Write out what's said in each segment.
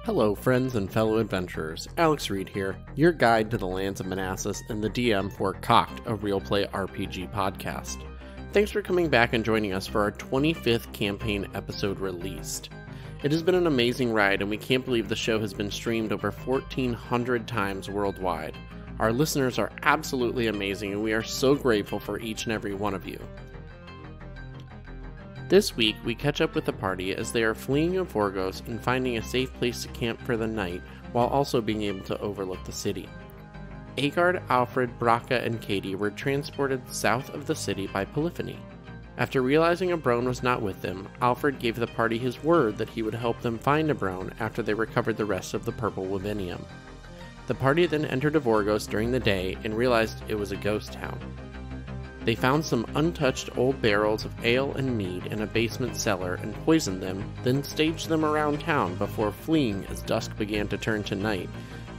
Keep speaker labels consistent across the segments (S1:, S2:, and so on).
S1: Hello friends and fellow adventurers, Alex Reid here, your guide to the Lands of Manassas and the DM for Cocked, a Real Play RPG podcast. Thanks for coming back and joining us for our 25th campaign episode released. It has been an amazing ride and we can't believe the show has been streamed over 1,400 times worldwide. Our listeners are absolutely amazing and we are so grateful for each and every one of you. This week, we catch up with the party as they are fleeing Evorgos and finding a safe place to camp for the night, while also being able to overlook the city. Agard, Alfred, Braca, and Kadie were transported south of the city by Polyphony. After realizing a Brone was not with them, Alfred gave the party his word that he would help them find a Brone after they recovered the rest of the Purple Wivinium. The party then entered Evorgos during the day and realized it was a ghost town. They found some untouched old barrels of ale and mead in a basement cellar and poisoned them, then staged them around town before fleeing as dusk began to turn to night,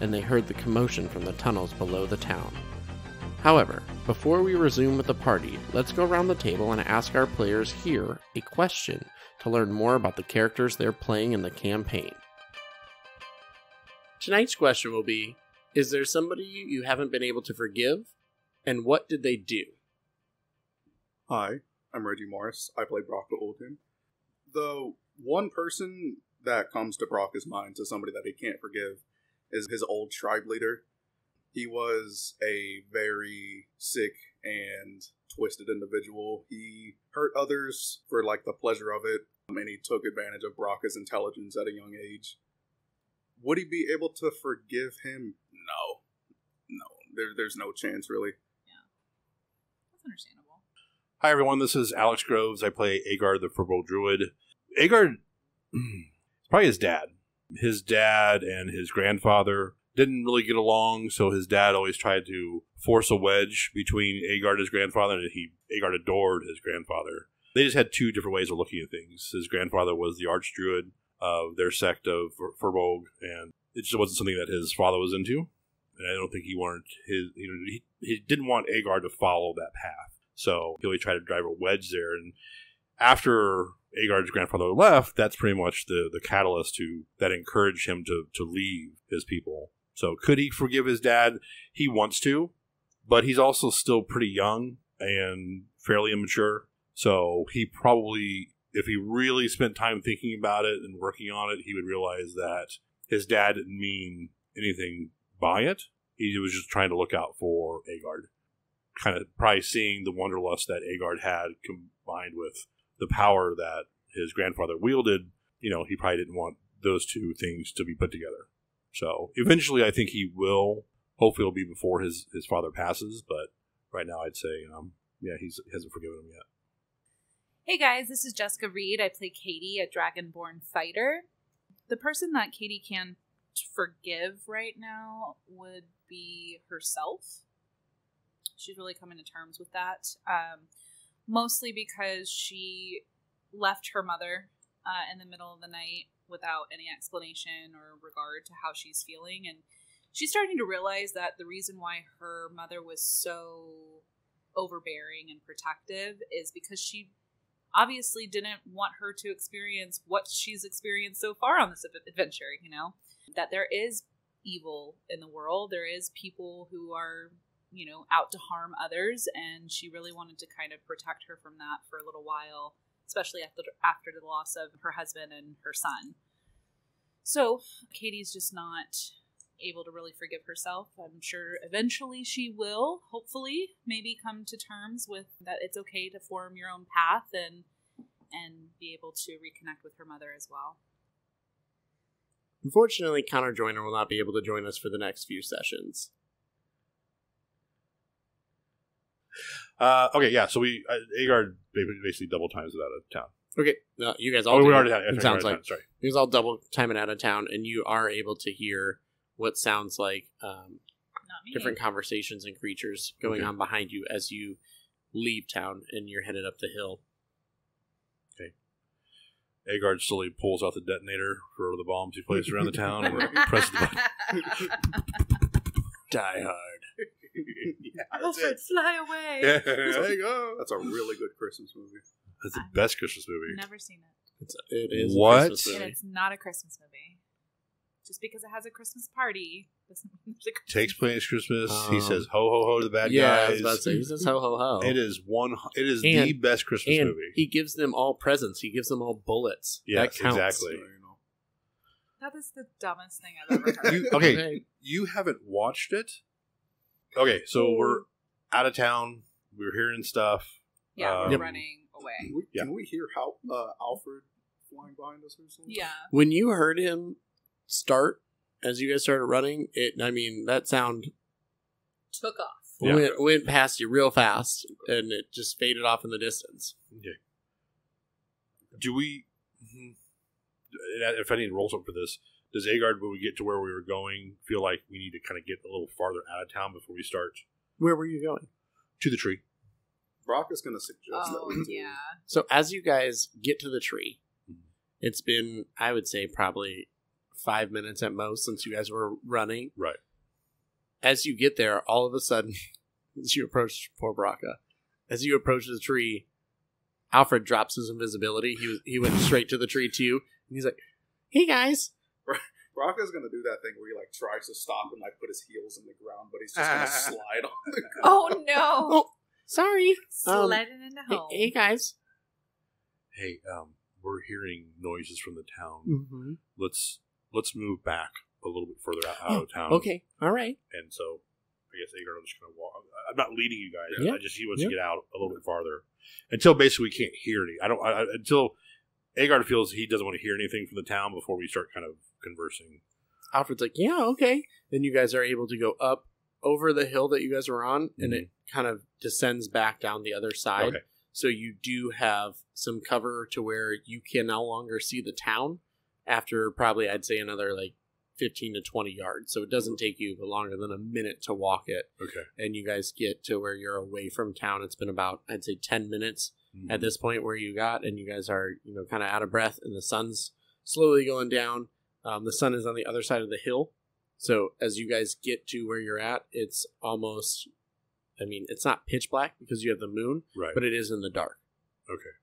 S1: and they heard the commotion from the tunnels below the town. However, before we resume with the party, let's go around the table and ask our players here a question to learn more about the characters they're playing in the campaign. Tonight's question will be, is there somebody you haven't been able to forgive, and what did they do?
S2: Hi, I'm Reggie Morris. I play Brock the Ultim. The one person that comes to Brock's mind as somebody that he can't forgive is his old tribe leader. He was a very sick and twisted individual. He hurt others for the pleasure of it, and he took advantage of Brock's intelligence at a young age. Would he be able to forgive him? No. There's no chance, really.
S3: Yeah, that's understandable.
S4: Hi everyone, this is Alex Groves. I play Agard the Purple Druid. Agard is probably his dad. His dad and his grandfather didn't really get along, so his dad always tried to force a wedge between Agard and his grandfather, and Agard adored his grandfather. They just had two different ways of looking at things. His grandfather was the archdruid of their sect of Verbogue, and it just wasn't something that his father was into. And I don't think he wanted he didn't want Agard to follow that path. So he always tried to drive a wedge there. And after Agard's grandfather left, that's pretty much the catalyst that encouraged him to leave his people. So could he forgive his dad? He wants to, but he's also still pretty young and fairly immature. So he probably, if he really spent time thinking about it and working on it, he would realize that his dad didn't mean anything by it. He was just trying to look out for Agard. Kind of probably seeing the wanderlust that Agard had combined with the power that his grandfather wielded, he probably didn't want those two things to be put together. So eventually I think he will. Hopefully it'll be before his father passes, but right now I'd say, he hasn't forgiven him yet.
S3: Hey guys, this is Jessica Reid. I play Kadie, a dragonborn fighter. The person that Kadie can forgive right now would be herself. She's really coming to terms with that, mostly because she left her mother in the middle of the night without any explanation or regard to how she's feeling, and she's starting to realize that the reason why her mother was so overbearing and protective is because she obviously didn't want her to experience what she's experienced so far on this adventure, that there is evil in the world, there is people who are out to harm others, and she really wanted to kind of protect her from that for a little while, especially after the loss of her husband and her son. So Kadie's just not able to really forgive herself. I'm sure eventually she will, hopefully, maybe come to terms with that it's okay to form your own path and be able to reconnect with her mother as well.
S1: Unfortunately, Connor Joyner will not be able to join us for the next few sessions.
S4: Okay, yeah, so Agard basically double times it out of town.
S1: Okay, you guys all
S4: we already had
S1: it. Sounds like
S4: sorry.
S1: You guys all double time it out of town, and you are able to hear what sounds like different conversations and creatures going on behind you as you leave town and you're headed up the hill.
S4: Okay. Agard slowly pulls out the detonator for the bombs he placed around the town and presses the button.
S1: Die hard.
S3: Alfred, fly away!
S4: Yeah, there you go.
S2: That's a really good Christmas movie.
S4: That's the best Christmas movie.
S3: Never seen it.
S1: It is.
S4: What?
S1: A Christmas movie.
S3: And it's not a Christmas movie. Just because it has a Christmas party doesn't mean there's a Christmas
S4: Takes place Christmas. He says ho ho ho to the bad guys.
S1: I was about to say, he says ho ho ho.
S4: It is the best Christmas movie.
S1: He gives them all presents. He gives them all bullets.
S4: Yes,
S1: that counts.
S4: exactly.
S3: That is the dumbest thing I've ever heard.
S4: Okay, you haven't watched it? Okay, so we're out of town. We're hearing stuff.
S3: Yeah, we're running away.
S2: Can we hear how Alfred flying behind us or something?
S3: Yeah.
S1: When you heard him start, as you guys started running, that sound
S3: Took off.
S1: went past you real fast, and it just faded off in the distance.
S4: Okay. Do we... If I need to roll something for this, does Agard, when we get to where we were going, feel like we need to kind of get a little farther out of town before we start?
S1: Where were you going?
S4: To the tree.
S2: Brock is going to suggest that we do.
S3: Yeah.
S1: So as you guys get to the tree, it's been, I would say, probably 5 minutes at most since you guys were running.
S4: Right.
S1: As you get there, all of a sudden, as you approach poor Braca, as you approach the tree, Alfred drops his invisibility. He went straight to the tree too, and he's like, "Hey guys."
S2: Brock is going to do that thing where he like tries to stop and like put his heels in the ground, but he's just going to slide on the ground.
S3: Oh no!
S1: Oh, sorry.
S3: Sliding into home.
S1: Hey guys.
S4: Hey, we're hearing noises from the town.
S1: Mm-hmm.
S4: Let's move back a little bit further out of town.
S1: Okay, all right.
S4: And so, I guess Agard will just kind of walk. I'm not leading you guys.
S1: Yeah.
S4: He wants to get out a little bit farther until basically we can't hear any. Until Agard feels he doesn't want to hear anything from the town before we start kind of conversing.
S1: Alfred's like, yeah, okay. Then you guys are able to go up over the hill that you guys were on, and it kind of descends back down the other side.
S4: Okay.
S1: So you do have some cover to where you can no longer see the town after probably, I'd say, another like 15 to 20 yards. So it doesn't take you longer than a minute to walk it.
S4: Okay.
S1: And you guys get to where you're away from town. It's been about, I'd say, 10 minutes at this point where you got, and you guys are, kind of out of breath, and the sun's slowly going down. The sun is on the other side of the hill. So as you guys get to where you're at, it's almost, it's not pitch black because you have the moon,
S4: Right.
S1: but it is in the dark.
S4: Okay.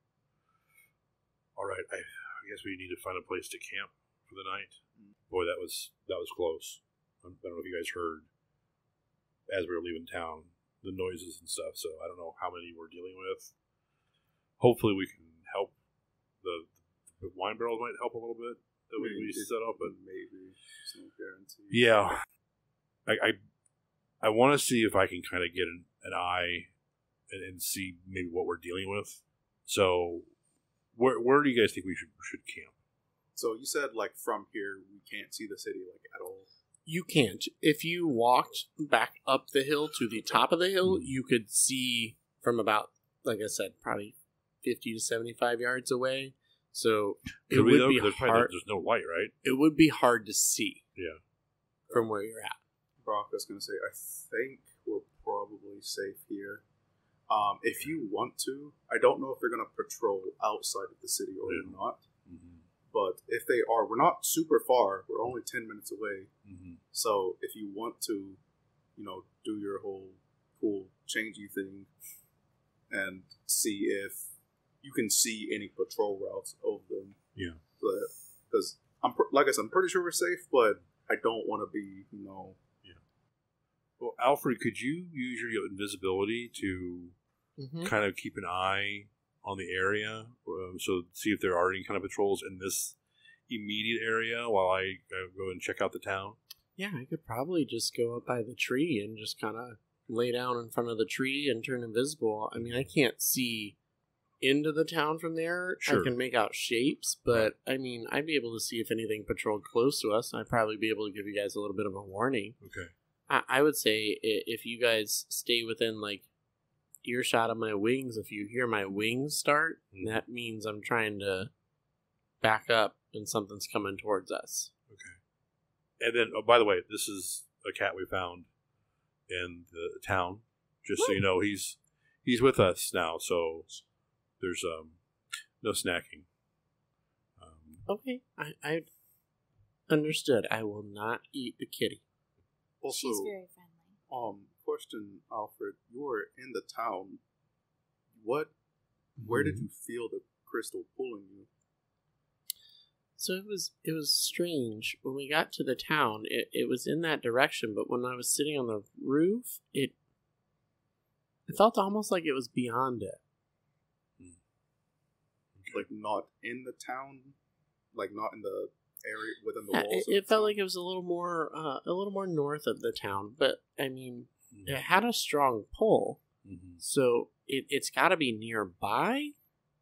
S4: All right. I guess we need to find a place to camp for the night. Boy, that was close. I don't know if you guys heard as we were leaving town the noises and stuff. So I don't know how many we're dealing with. Hopefully, we can help. The wine barrels might help a little bit that we set up, but
S2: maybe there's no guarantee.
S4: Yeah, I want to see if I can kind of get an eye and see maybe what we're dealing with. So, where do you guys think we should camp?
S2: So you said like from here we can't see the city like at all.
S1: You can't. If you walked back up the hill to the top of the hill, you could see from about, like I said, probably 50 to 75 yards away. So it would be hard.
S4: There's no light, right?
S1: It would be hard to see.
S4: Yeah.
S1: From where you're at.
S2: Brock is going to say, I think we're probably safe here. If you want to, I don't know if they're going to patrol outside of the city or not. Mm-hmm. But if they are, we're not super far. We're only 10 minutes away. Mm-hmm. So if you want to, do your whole cool changey thing and see if you can see any patrol routes of them. Yeah. Because like I said, I'm pretty sure we're safe, but I don't want to be, Yeah.
S4: Well, Alfred, could you use your invisibility to kind of keep an eye on the area, so see if there are any kind of patrols in this immediate area while I go and check out the town?
S1: Yeah, I could probably just go up by the tree and just kind of lay down in front of the tree and turn invisible. I can't see into the town from there. Sure. I can make out shapes, but I'd be able to see if anything patrolled close to us. I'd probably be able to give you guys a little bit of a warning.
S4: Okay.
S1: I would say if you guys stay within like earshot of my wings, if you hear my wings start, that means I'm trying to back up and something's coming towards us.
S4: Okay. And then, by the way, this is a cat we found in the town. Just so you know, he's with us now, so there's no snacking.
S1: Okay, I understood. I will not eat the kitty.
S2: Also,
S3: she's very friendly.
S2: Question, Alfred, you were in the town. Where did you feel the crystal pulling you?
S1: So it was strange. When we got to the town, it was in that direction, but when I was sitting on the roof, it felt almost like it was beyond it.
S2: Like not in the town? Like not in the area within the walls?
S1: It felt like it was a little more north of the town, but I mean, it had a strong pull, so it's got to be nearby.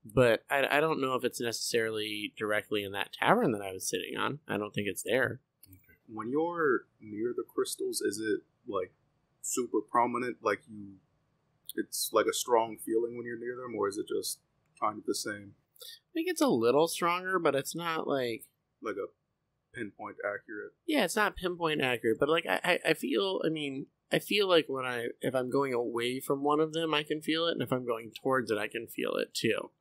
S1: But I don't know if it's necessarily directly in that tavern that I was sitting on. I don't think it's there.
S2: Okay. When you're near the crystals, is it like super prominent? Like it's like a strong feeling when you're near them, or is it just kind of the same?
S1: I think it's a little stronger, but it's not like
S2: a pinpoint accurate.
S1: Yeah, it's not pinpoint accurate, but like I feel. I mean, I feel like if I'm going away from one of them, I can feel it, and if I'm going towards it, I can feel it too.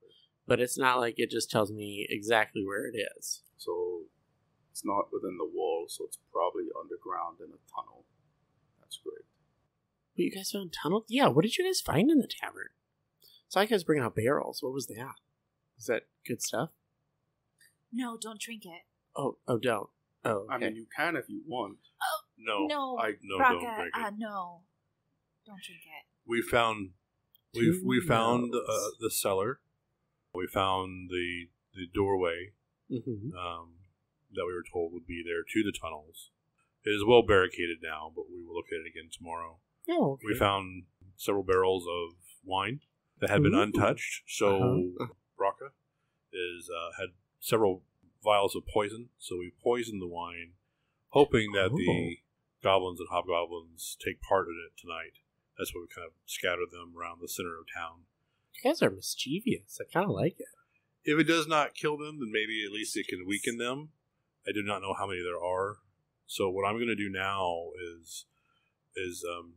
S1: But it's not like it just tells me exactly where it is.
S2: So it's not within the wall, so it's probably underground in a tunnel. That's great.
S1: But you guys found tunnels? Yeah, what did you guys find in the tavern? So I guys bringing out barrels. What was that? Is that good stuff?
S3: No, don't drink it.
S1: Oh, don't. Oh, okay.
S2: I mean, you can if you want.
S3: Oh,
S4: no.
S3: No,
S4: Braca, don't drink it.
S3: No. Don't drink it.
S4: We found the cellar. We found the doorway that we were told would be there to the tunnels. It is well barricaded now, but we will look at it again tomorrow.
S1: Oh, okay.
S4: We found several barrels of wine that had been untouched. So Braca had several vials of poison. So we poisoned the wine, hoping that the goblins and hobgoblins take part in it tonight. That's why we kind of scattered them around the center of town.
S1: You guys are mischievous. I kind of like it.
S4: If it does not kill them, then maybe at least it can weaken them. I do not know how many there are. So what I'm going to do now is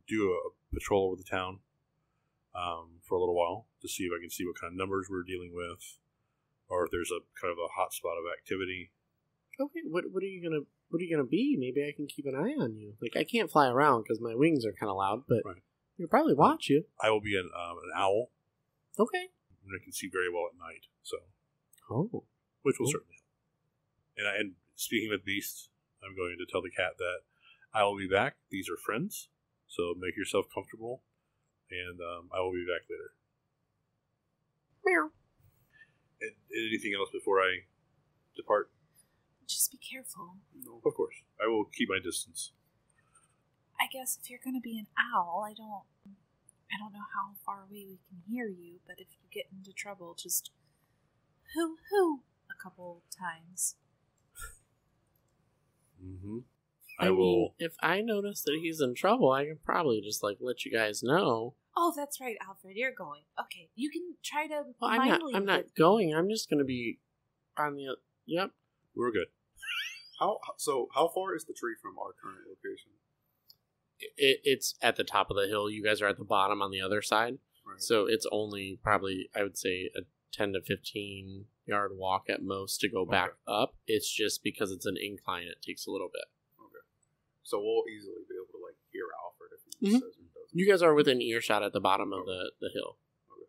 S4: do a patrol over the town for a little while to see if I can see what kind of numbers we're dealing with, or if there's a kind of a hot spot of activity.
S1: Okay, what are you gonna be? Maybe I can keep an eye on you. Like I can't fly around because my wings are kind of loud, but you'll probably watch you.
S4: I will be an owl.
S1: Okay.
S4: And I can see very well at night, so.
S1: Which
S4: will certainly help. And speaking with beasts, I'm going to tell the cat that I will be back. These are friends, so make yourself comfortable, and I will be back later.
S1: Meow.
S4: And anything else before I depart?
S3: Just be careful.
S4: No, of course. I will keep my distance.
S3: I guess if you're going to be an owl, I don't know how far away we can hear you, but if you get into trouble, just hoo a couple times.
S1: I will. If I notice that he's in trouble, I can probably just let you guys know.
S3: Oh, that's right, Alfred. You're going. Okay, you can try to.
S1: Well, I'm not going. I'm just going to be on the. Yep,
S4: we're good.
S2: How far is the tree from our current location?
S1: It's at the top of the hill. You guys are at the bottom on the other side.
S2: Right.
S1: So it's only probably, I would say, a 10 to 15 yard walk at most to go back up. It's just because it's an incline, it takes a little bit.
S2: Okay. So we'll easily be able to hear Alfred if he says he doesn't.
S1: You guys are within earshot at the bottom of the hill.
S4: Okay.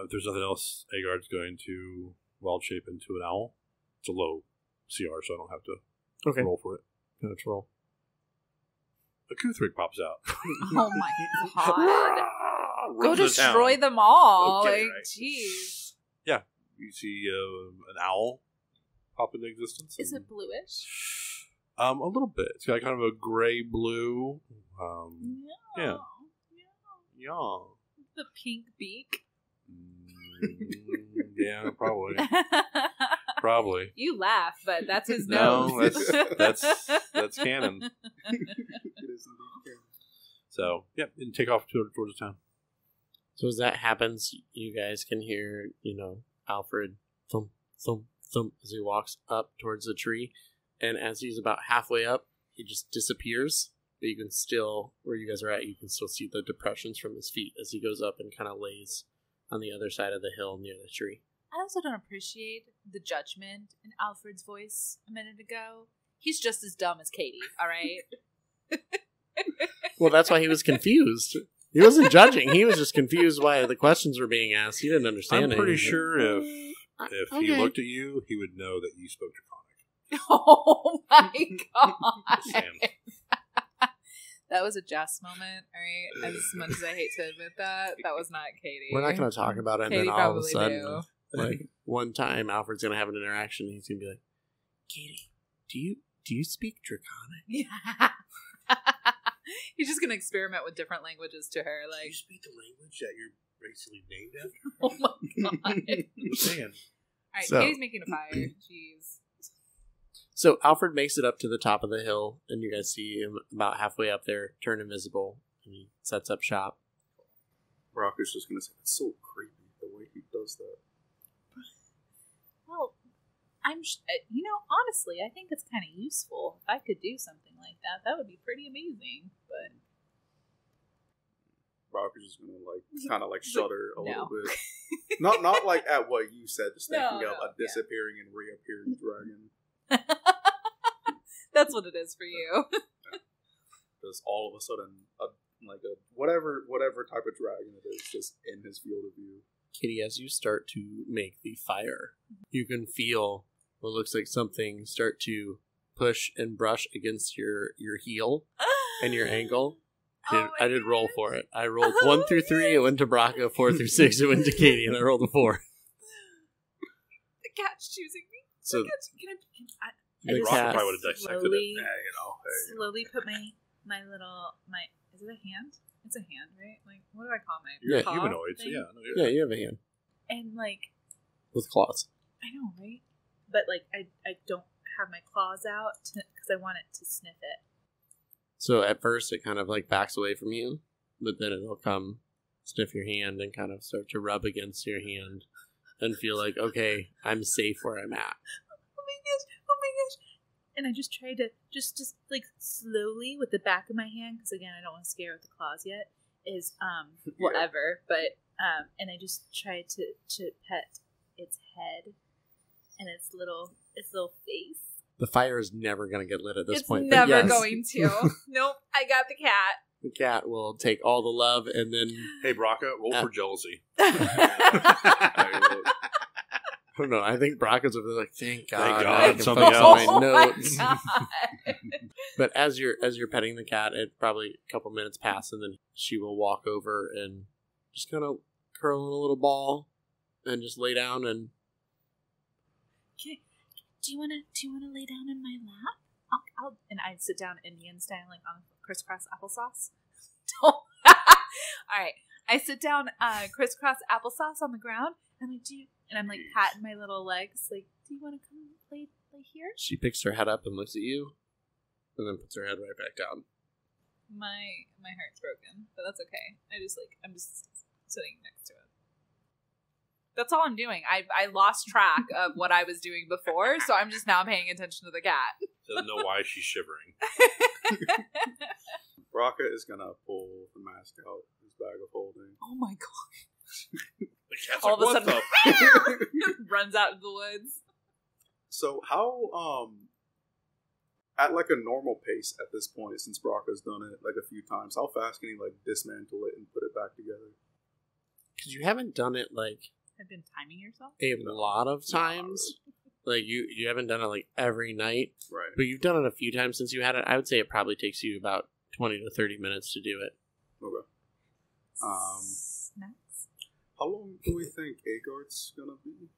S4: If there's nothing else, Agard's going to wild shape into an owl. It's a low CR, so I don't have to roll for it.
S1: Let's roll.
S4: A Kuthrik pops out.
S3: Oh my god. Go destroy them all.
S4: Okay,
S3: right. Jeez.
S4: Yeah. You see an owl pop into existence.
S3: Is it bluish?
S4: A little bit. It's got kind of a gray blue. Yeah.
S3: The pink beak.
S4: Yeah, probably. Probably.
S3: You laugh, but that's his
S4: nose.
S3: No,
S4: that's canon. So, and take off towards the town.
S1: So as that happens, you guys can hear, Alfred thump, thump, thump as he walks up towards the tree. And as he's about halfway up, he just disappears. But you can still, where you guys are at, you can still see the depressions from his feet as he goes up and kind of lays on the other side of the hill near the tree.
S3: I also don't appreciate the judgment in Alfred's voice a minute ago. He's just as dumb as Kadie, all right?
S1: Well, that's why he was confused. He wasn't judging. He was just confused why the questions were being asked. He didn't understand it.
S4: I'm pretty sure If he looked at you, he would know that you spoke Draconic.
S3: Oh my god.
S4: Sam.
S3: That was a Jess moment, alright? As much as I hate to admit that was not Kadie.
S1: We're not going to talk about it, and
S3: Kadie
S1: then all of a
S3: probably
S1: sudden,
S3: knew.
S1: like, one time Alfred's going to have an interaction, and he's going to be like, Kadie, do you speak Draconic?
S3: Yeah. He's just gonna experiment with different languages to her,
S4: Do you
S3: like,
S4: speak the language that you're basically named after?
S3: oh my god.
S4: I'm saying.
S3: Alright,
S1: So-
S3: Katie's making a fire. Jeez.
S1: So Alfred makes it up to the top of the hill, and you guys see him about halfway up there, turn invisible, and he sets up shop.
S2: Brock is just gonna say, it's so creepy the way he does that.
S3: Well, honestly, I think it's kind of useful. If I could do something like that, that would be pretty amazing. But
S2: Brock is just gonna kind of shudder a little
S3: No.
S2: bit. Not like at what you said, just thinking
S3: No,
S2: of a disappearing and reappearing dragon.
S3: that's what it is for you.
S2: Just all of a sudden, whatever type of dragon it is, just in his field of view.
S1: Kitty, as you start to make the fire, you can feel what looks like something start to push and brush against your heel and your ankle. I did roll for it. I rolled 1 through 3, it went to Braca, 4 through 6, it went to Katie, and I rolled a 4.
S3: The cat's choosing me.
S1: So
S3: Can I
S1: the
S3: just
S1: cat,
S4: probably would have dissected
S3: slowly,
S4: it.
S3: slowly put my is it a hand? It's a hand, right? Like, what do I call my
S1: Yeah,
S3: paw
S4: humanoid, so
S3: thing?
S4: yeah. No,
S1: yeah, you have a hand
S3: And like,
S1: with claws.
S3: I know, right? But like, I don't have my claws out because I want it to sniff it.
S1: So at first it kind of like backs away from you, but then it'll come sniff your hand and kind of start to rub against your hand and feel like, okay, I'm safe where I'm at.
S3: Oh my gosh. And I just try to just like slowly with the back of my hand, because again, I don't want to scare with the claws yet, is whatever. But and I just try to pet its head and its little face.
S1: The fire is never going to get lit at this
S3: It's
S1: point. but
S3: never
S1: yes,
S3: going to. Nope, I got the cat.
S1: The cat will take all the love and then
S4: Hey, Braca, roll for jealousy.
S1: I don't know. I think Braca's over there like, thank God.
S4: Thank
S1: now
S4: God,
S1: I can
S4: something
S1: focus
S4: else.
S1: on my
S3: my
S1: notes.
S3: God.
S1: But as you're petting the cat, it probably a couple minutes pass, and then she will walk over and just kind of curl in a little ball and just lay down and.
S3: Do you wanna lay down in my lap? I'll and I'd sit down Indian style, like on crisscross applesauce. Don't. All right, I sit down crisscross applesauce on the ground, and I'm like patting my little legs, like, do you want to come lay here?
S1: She picks her head up and looks at you, and then puts her head right back down.
S3: My heart's broken, but that's okay. I'm just sitting next to it. That's all I'm doing. I lost track of what I was doing before, so I'm just now paying attention to the cat.
S4: Doesn't know why she's shivering.
S2: Braca is gonna pull the mask out of his bag of holding.
S3: Oh my god.
S4: The cat's
S3: All
S4: like,
S3: of a
S4: what
S3: sudden,
S4: the?
S3: runs out into the woods.
S2: So how at like a normal pace at this point, since Braca's done it like a few times, how fast can he like dismantle it and put it back together?
S1: Because you haven't done it like
S3: Have been timing yourself?
S1: a lot of times. Like you haven't done it like every night,
S2: Right.
S1: but you've done it a few times since you had it. I would say it probably takes you about 20 to 30 minutes to do it.
S2: Okay.
S3: Snacks?
S2: How long do we think Agard's gonna be?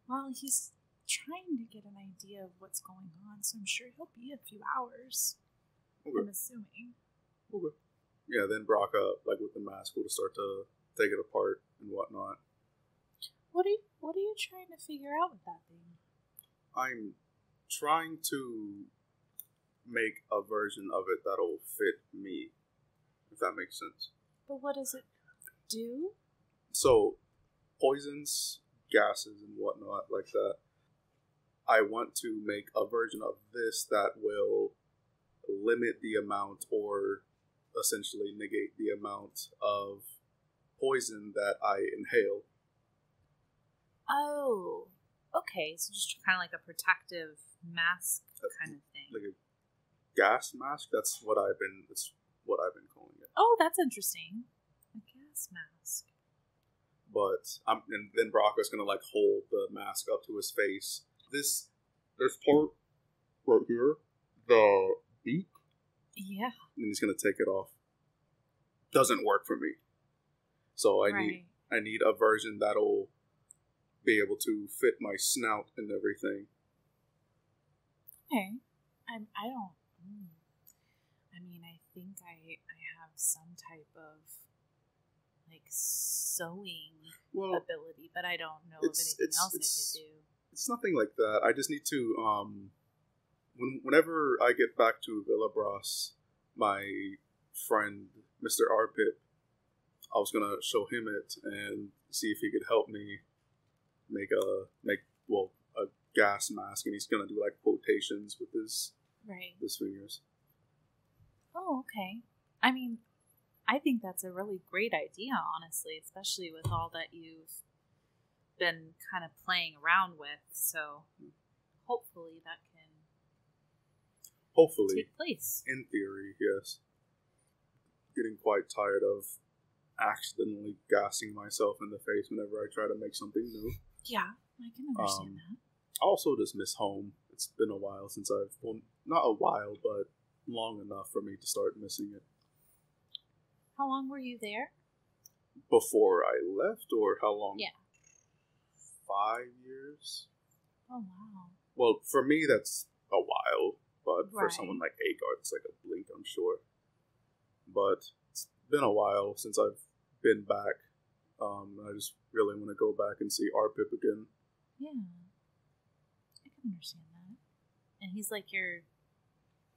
S3: Well, he's trying to get an idea of what's going on, so I'm sure he'll be a few hours.
S2: Okay.
S3: I'm assuming.
S2: Okay. Yeah, then Braca, like with the mask, will start to take it apart and whatnot.
S3: What are you trying to figure out with that thing?
S2: I'm trying to make a version of it that'll fit me, if that makes sense.
S3: But what does it do?
S2: So, poisons, gases, and whatnot like that. I want to make a version of this that will limit the amount or essentially negate the amount of poison that I inhale.
S3: Oh, okay. So just kind of like a protective mask kind of thing.
S2: Like a gas mask. That's what I've been calling it.
S3: Oh, that's interesting. A gas mask.
S2: But and then Brocco's gonna like hold the mask up to his face. This part right here, the beak.
S3: Yeah.
S2: And he's gonna take it off. Doesn't work for me. So I need a version that'll be able to fit my snout and everything.
S3: Okay. I don't. I mean, I think I have some type of like sewing ability, but I don't know of anything else I could do.
S2: It's nothing like that. I just need to whenever I get back to Villabras, my friend Mr. Arpit, I was gonna show him it and see if he could help me make a gas mask, and he's gonna do like quotations with his fingers.
S3: Oh, okay. I mean, I think that's a really great idea, honestly, especially with all that you've been kind of playing around with. So hopefully that can take place.
S2: In theory, yes. Getting quite tired of accidentally gassing myself in the face whenever I try to make something new.
S3: Yeah, I can understand that.
S2: I also just miss home. It's been a while since not a while, but long enough for me to start missing it.
S3: How long were you there?
S2: Before I left, or how long?
S3: Yeah.
S2: 5 years.
S3: Oh, wow.
S2: Well, for me, that's a while, but for someone like Agard, it's like a blink, I'm sure. But it's been a while since I've been back. I just really want to go back and see Arpip again.
S3: Yeah. I can understand that. And he's like you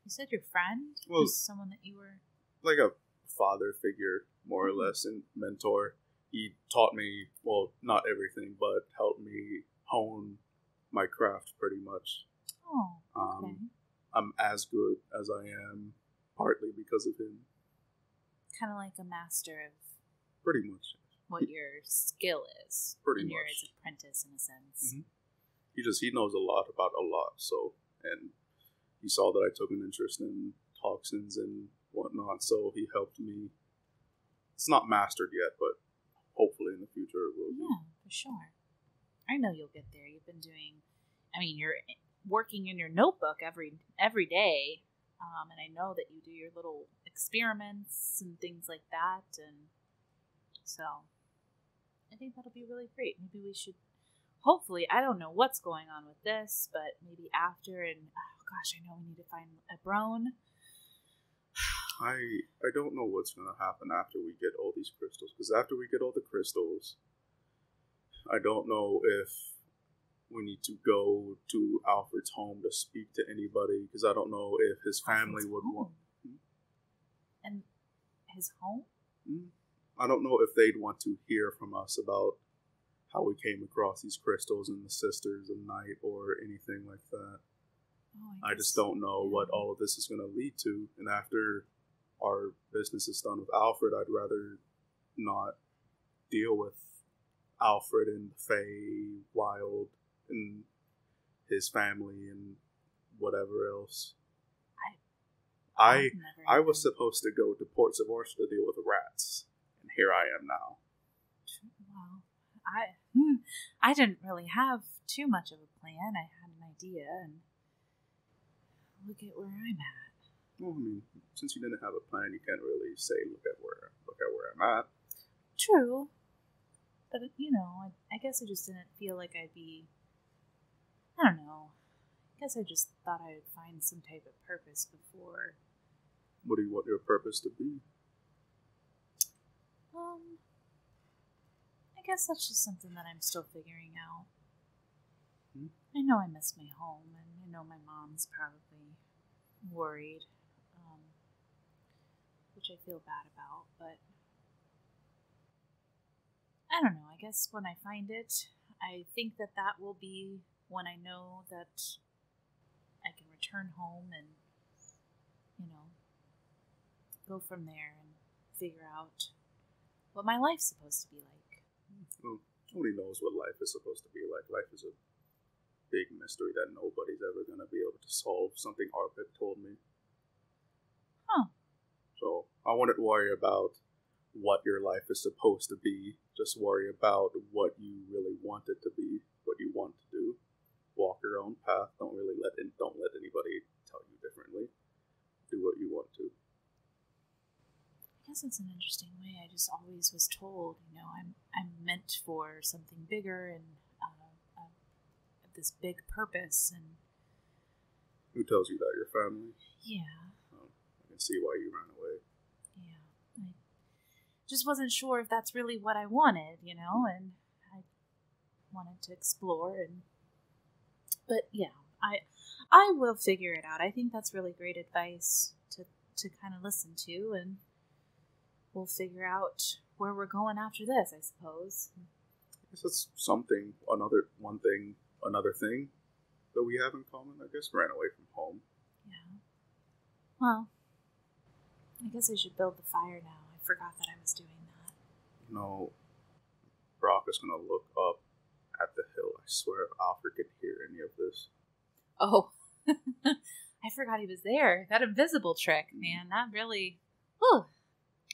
S3: said your friend?
S2: Well,
S3: just someone that you were...
S2: Like a father figure, more or less, and mentor. He taught me, well, not everything, but helped me hone my craft pretty much.
S3: Oh, okay.
S2: I'm as good as I am, partly because of him.
S3: Kind of like a master of...
S2: Pretty much.
S3: What your skill is.
S2: Pretty
S3: and
S2: much.
S3: You're his apprentice, in a sense.
S2: Mm-hmm. He knows a lot about a lot, so, and he saw that I took an interest in toxins and whatnot, so he helped me. It's not mastered yet, but hopefully in the future it will be.
S3: Yeah, for sure. I know you'll get there. You've been doing, you're working in your notebook every day, and I know that you do your little experiments and things like that, and so I think that'll be really great. Maybe we should, hopefully, I don't know what's going on with this, but maybe after, and oh gosh, I know we need to find a Brone.
S2: I don't know what's going to happen after we get all these crystals, because after we get all the crystals, I don't know if we need to go to Alfred's home to speak to anybody, because I don't know if his family would want...
S3: And his home?
S2: I don't know if they'd want to hear from us about how we came across these crystals and the Sisters of Night or anything like that.
S3: Oh,
S2: I just don't know what all of this is going to lead to. And after our business is done with Alfred, I'd rather not deal with Alfred and the Fae, Wild, and his family and whatever else. I was supposed to go to Port Savorsa to deal with the rats, and here I am now.
S3: Well, I didn't really have too much of a plan. I had an idea, and look at where I'm at.
S2: Well, I mean, since you didn't have a plan, you can't really say, look at where I'm at.
S3: True. But, I guess I just didn't feel like I'd be, I don't know. I guess I just thought I would find some type of purpose before.
S2: What do you want your purpose to be?
S3: I guess that's just something that I'm still figuring out. I know I miss my home, and I know my mom's probably worried, which I feel bad about, but I don't know. I guess when I find it, I think that will be when I know that I can return home and, go from there and figure out what my life's supposed to be like.
S2: Well, nobody knows what life is supposed to be like. Life is a big mystery that nobody's ever going to be able to solve. Something Arpit told me.
S3: Huh.
S2: So I wouldn't worry about what your life is supposed to be. Just worry about what you really want it to be, what you want to do. Walk your own path. Don't let anybody tell you differently. Do what you want to.
S3: I guess it's an interesting way. I just always was told, I'm meant for something bigger and this big purpose. And
S2: who tells you that? Your family?
S3: Yeah.
S2: I can see why you ran away.
S3: Yeah. I just wasn't sure if that's really what I wanted, and I wanted to explore. But yeah, I will figure it out. I think that's really great advice to kind of listen to, and we'll figure out where we're going after this, I suppose.
S2: I guess that's something, another thing that we have in common, I guess. Ran away from home.
S3: Yeah. Well, I guess I should build the fire now. I forgot that I was doing that.
S2: Brock is going to look up at the hill. I swear if Alfred could hear any of this.
S3: Oh. I forgot he was there. That invisible trick, man. That really... Whew.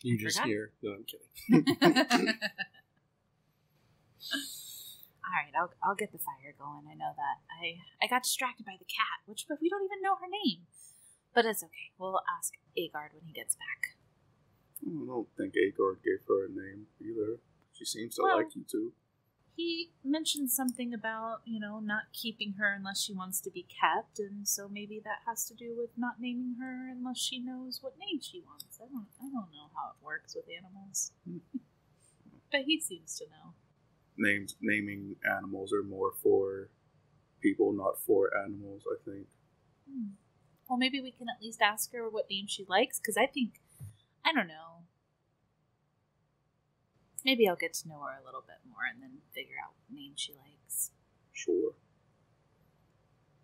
S1: You just hear. No, I'm kidding.
S3: All right, I'll get the fire going. I know that. I got distracted by the cat, but we don't even know her name. But it's okay. We'll ask Agard when he gets back.
S2: I don't think Agard gave her a name either. She seems to like you too.
S3: He mentioned something about, not keeping her unless she wants to be kept, and so maybe that has to do with not naming her unless she knows what name she wants. I don't know how it works with animals. But he seems to know.
S2: Naming animals are more for people, not for animals, I think.
S3: Well, maybe we can at least ask her what name she likes, because I don't know. Maybe I'll get to know her a little bit more and then figure out what name she likes.
S2: Sure.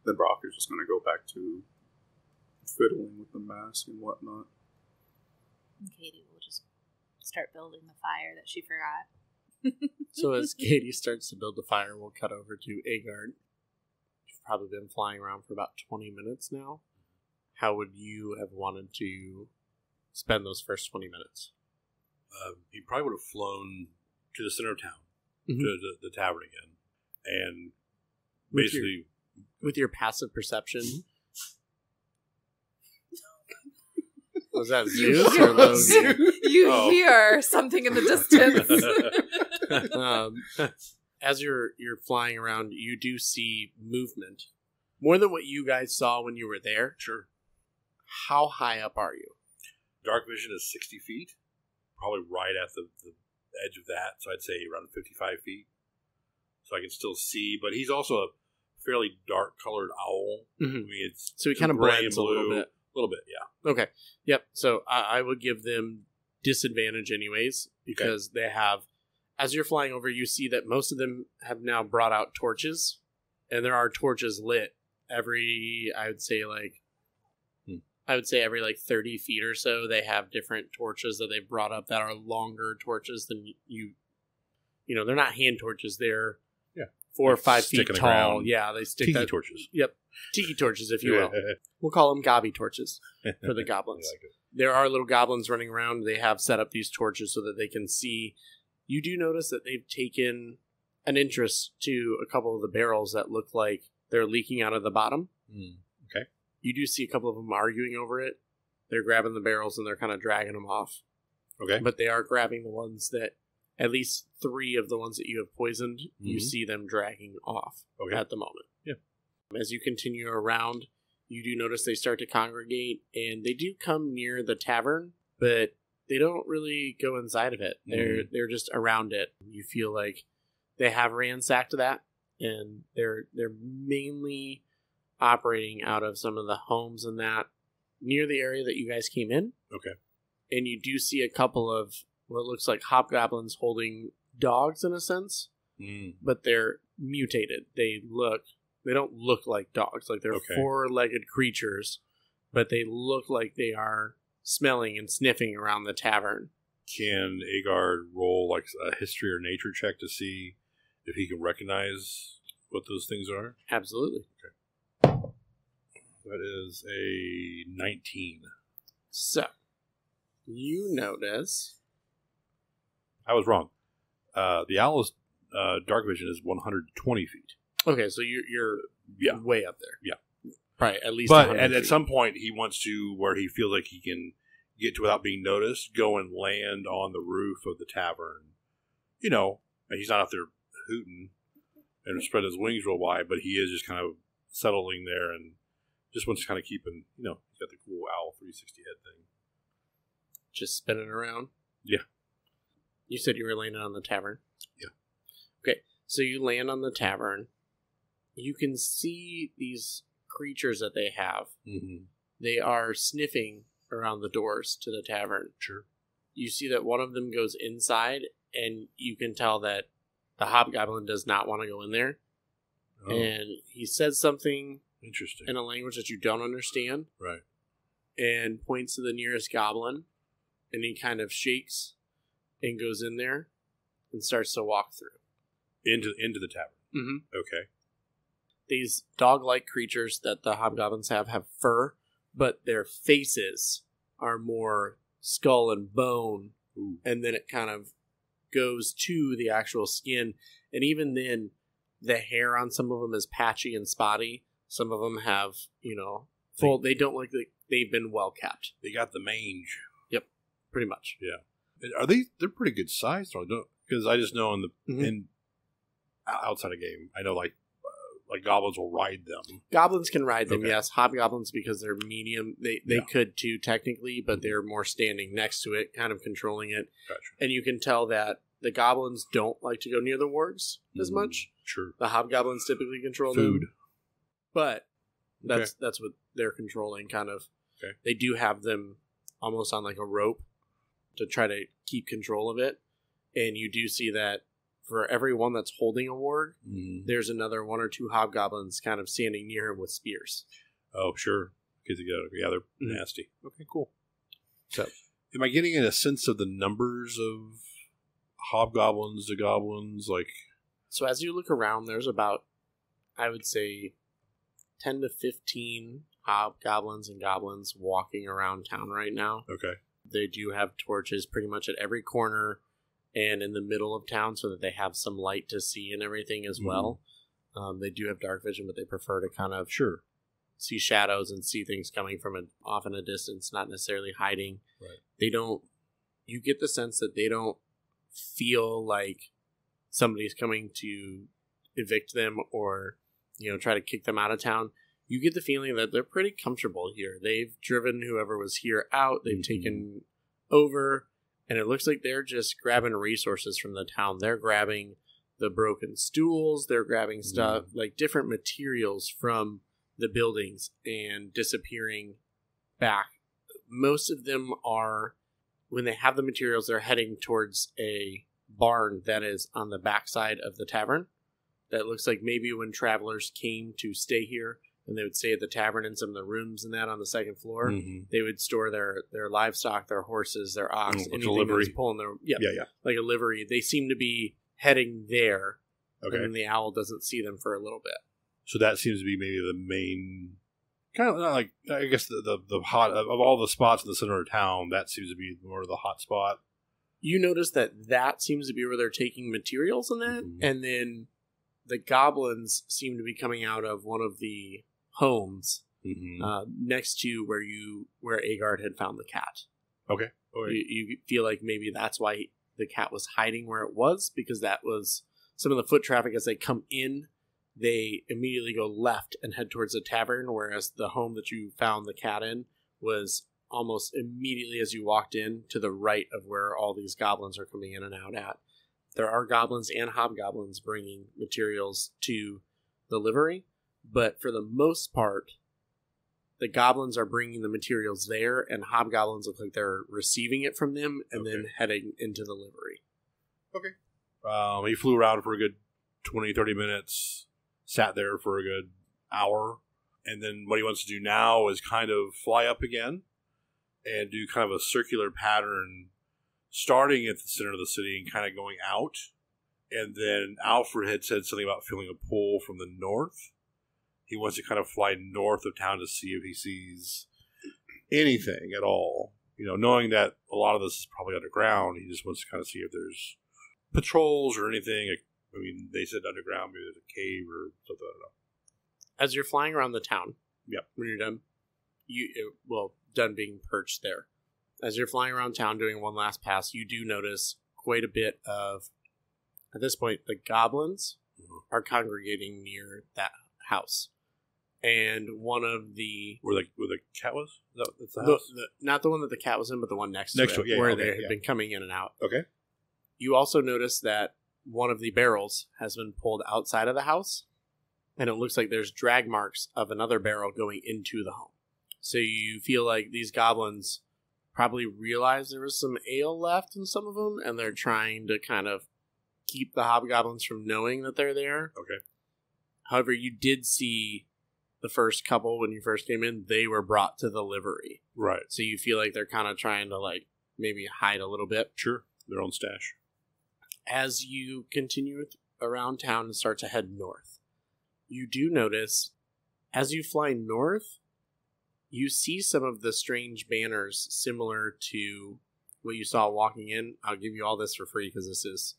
S2: Then Brock is just going to go back to fiddling with the mask and whatnot.
S3: And Kadie will just start building the fire that she forgot.
S1: So as Kadie starts to build the fire, we'll cut over to Agard. You've probably been flying around for about 20 minutes now. How would you have wanted to spend those first 20 minutes?
S4: He probably would have flown to the center of town,
S1: Mm-hmm.
S4: to the tavern again, and basically...
S1: With your passive perception... Was that Zeus or Logan?
S5: You hear something in the distance.
S1: As you're flying around, you do see movement. More than what you guys saw when you were there.
S4: Sure.
S1: How high up are you?
S4: Dark vision is 60 feet. Probably right at the edge of that. So I'd say around 55 feet. So I can still see. But he's also a fairly dark-colored owl.
S1: Mm-hmm.
S4: I mean, it's
S1: so he kind of blends a little bit.
S4: A little bit, yeah.
S1: Okay. Yep. So I would give them disadvantage anyways, because they have, as you're flying over, you see that most of them have now brought out torches, and there are torches lit every, I would say every 30 feet or so. They have different torches that they've brought up that are longer torches than you know, they're not hand torches. They're 4 or 5 feet tall. Yeah, they stick
S4: Tiki torches.
S1: Yep. Tiki torches, if you will. We'll call them gobby torches for the goblins.
S4: I like it.
S1: There are little goblins running around. They have set up these torches so that they can see. You do notice that they've taken an interest to a couple of the barrels that look like they're leaking out of the bottom.
S4: Okay.
S1: You do see a couple of them arguing over it. They're grabbing the barrels and they're kind of dragging them off.
S4: Okay.
S1: But they are grabbing the ones that, at least 3 of the ones that you have poisoned, you see them dragging off at the moment.
S4: Yeah.
S1: As you continue around, you do notice they start to congregate, and they do come near the tavern, but they don't really go inside of it. They're just around it. You feel like they have ransacked that, and they're mainly operating out of some of the homes and that near the area that you guys came in.
S4: Okay.
S1: And you do see a couple of what looks like hobgoblins holding dogs in a sense, but they're mutated. They don't look like dogs. Like they're 4-legged creatures, but they look like they are smelling and sniffing around the tavern.
S4: Can Agard roll like a history or nature check to see if he can recognize what those things are?
S1: Absolutely.
S4: Okay. That is a 19.
S1: So, you notice...
S4: I was wrong. The owl's dark vision is 120 feet.
S1: Okay, so you're way up there.
S4: Yeah.
S1: Right, at least.
S4: But at some point, he wants to, where he feels like he can get to without being noticed, go and land on the roof of the tavern. You know, and he's not out there hooting and spread his wings real wide, but he is just kind of settling there and just wants to kind of keep him, he's got the cool owl 360 head thing.
S1: Just spinning around?
S4: Yeah.
S1: You said you were landing on the tavern?
S4: Yeah.
S1: Okay, so you land on the tavern. You can see these creatures that they have.
S4: Mm-hmm.
S1: They are sniffing around the doors to the tavern.
S4: Sure.
S1: You see that one of them goes inside, and you can tell that the hobgoblin does not want to go in there.
S4: Oh.
S1: And he says something
S4: Interesting.
S1: in a language that you don't understand.
S4: Right.
S1: And points to the nearest goblin, and he kind of shakes and goes in there and starts to walk through.
S4: Into the tavern.
S1: Mm-hmm.
S4: Okay.
S1: These dog-like creatures that the hobgoblins have fur, but their faces are more skull and bone.
S4: Ooh. And
S1: then it kind of goes to the actual skin. And even then, the hair on some of them is patchy and spotty. Some of them have, full. They don't look like they've been well kept.
S4: They got the mange.
S1: Yep, pretty much.
S4: Yeah. Are they? They're pretty good sized, because I just know
S1: Mm-hmm.
S4: in outside of game, I know like goblins will ride them.
S1: Goblins can ride them,
S4: Okay.
S1: yes. Hobgoblins, because they're medium, they could too technically, but they're more standing next to it, kind of controlling it.
S4: Gotcha.
S1: And you can tell that the goblins don't like to go near the wargs as much.
S4: Sure.
S1: The hobgoblins typically control
S4: Food.
S1: them. But
S4: Okay.
S1: that's what they're controlling, kind of.
S4: Okay.
S1: They do have them almost on like a rope to try to keep control of it. And you do see that for every one that's holding a warg, there's another one or two hobgoblins kind of standing near him with spears.
S4: Oh, sure. Because they're
S1: Mhm.
S4: nasty. Okay, cool.
S1: So,
S4: am I getting a sense of the numbers of hobgoblins to goblins?
S1: So as you look around, there's about, I would say, 10 to 15 hobgoblins and goblins walking around town right now.
S4: Okay.
S1: They do have torches pretty much at every corner and in the middle of town so that they have some light to see and everything as well. They do have dark vision, but they prefer to kind of see shadows and see things coming from off in a distance, not necessarily hiding.
S4: Right.
S1: They don't, you get the sense that they don't feel like somebody's coming to evict them or, try to kick them out of town. You get the feeling that they're pretty comfortable here. They've driven whoever was here out. They've taken over, and it looks like they're just grabbing resources from the town. They're grabbing the broken stools. They're grabbing stuff, like different materials from the buildings and disappearing back. Most of them are, when they have the materials, they're heading towards a barn that is on the backside of the tavern. That looks like maybe when travelers came to stay here, and they would stay at the tavern in some of the rooms and that on the second floor, they would store their livestock, their horses, their ox, anything that was pulling their like a livery. They seem to be heading there, and then the owl doesn't see them for a little bit.
S4: So that seems to be maybe the main kind of like, I guess the hot of all the spots in the center of town. That seems to be more of the hot spot.
S1: You notice that seems to be where they're taking materials in that, and then the goblins seem to be coming out of one of the homes next to where Agard had found the cat.
S4: Okay.
S1: You feel like maybe that's why the cat was hiding where it was, because that was some of the foot traffic. As they come in, they immediately go left and head towards the tavern, whereas the home that you found the cat in was almost immediately as you walked in to the right of where all these goblins are coming in and out at. There are goblins and hobgoblins bringing materials to the livery, but for the most part, the goblins are bringing the materials there, and hobgoblins look like they're receiving it from them and then heading into the livery.
S4: Okay. He flew around for a good 20, 30 minutes, sat there for a good hour, and then what he wants to do now is kind of fly up again and do kind of a circular pattern starting at the center of the city and kind of going out. And then Alfred had said something about feeling a pull from the north. He wants to kind of fly north of town to see if he sees anything at all. Knowing that a lot of this is probably underground, he just wants to kind of see if there's patrols or anything. I mean, they said underground, maybe there's a cave or something, I don't know.
S1: As you're flying around the town,
S4: Yep.
S1: when you're done, done being perched there. As you're flying around town doing one last pass, you do notice quite a bit of, at this point, the goblins are congregating near that house. And one of the...
S4: Where the cat was? That's the house?
S1: Not the one that the cat was in, but the one next to it,
S4: yeah,
S1: where
S4: okay,
S1: they had been coming in and out.
S4: Okay.
S1: You also notice that one of the barrels has been pulled outside of the house, and it looks like there's drag marks of another barrel going into the home. So you feel like these goblins probably realized there was some ale left in some of them, and they're trying to kind of keep the hobgoblins from knowing that they're there.
S4: Okay.
S1: However, you did see the first couple when you first came in, they were brought to the livery.
S4: Right.
S1: So you feel like they're kind of trying to like maybe hide a little bit.
S4: Sure. Their own stash.
S1: As you continue around town and start to head north, you do notice, as you fly north, you see some of the strange banners similar to what you saw walking in. I'll give you all this for free because this is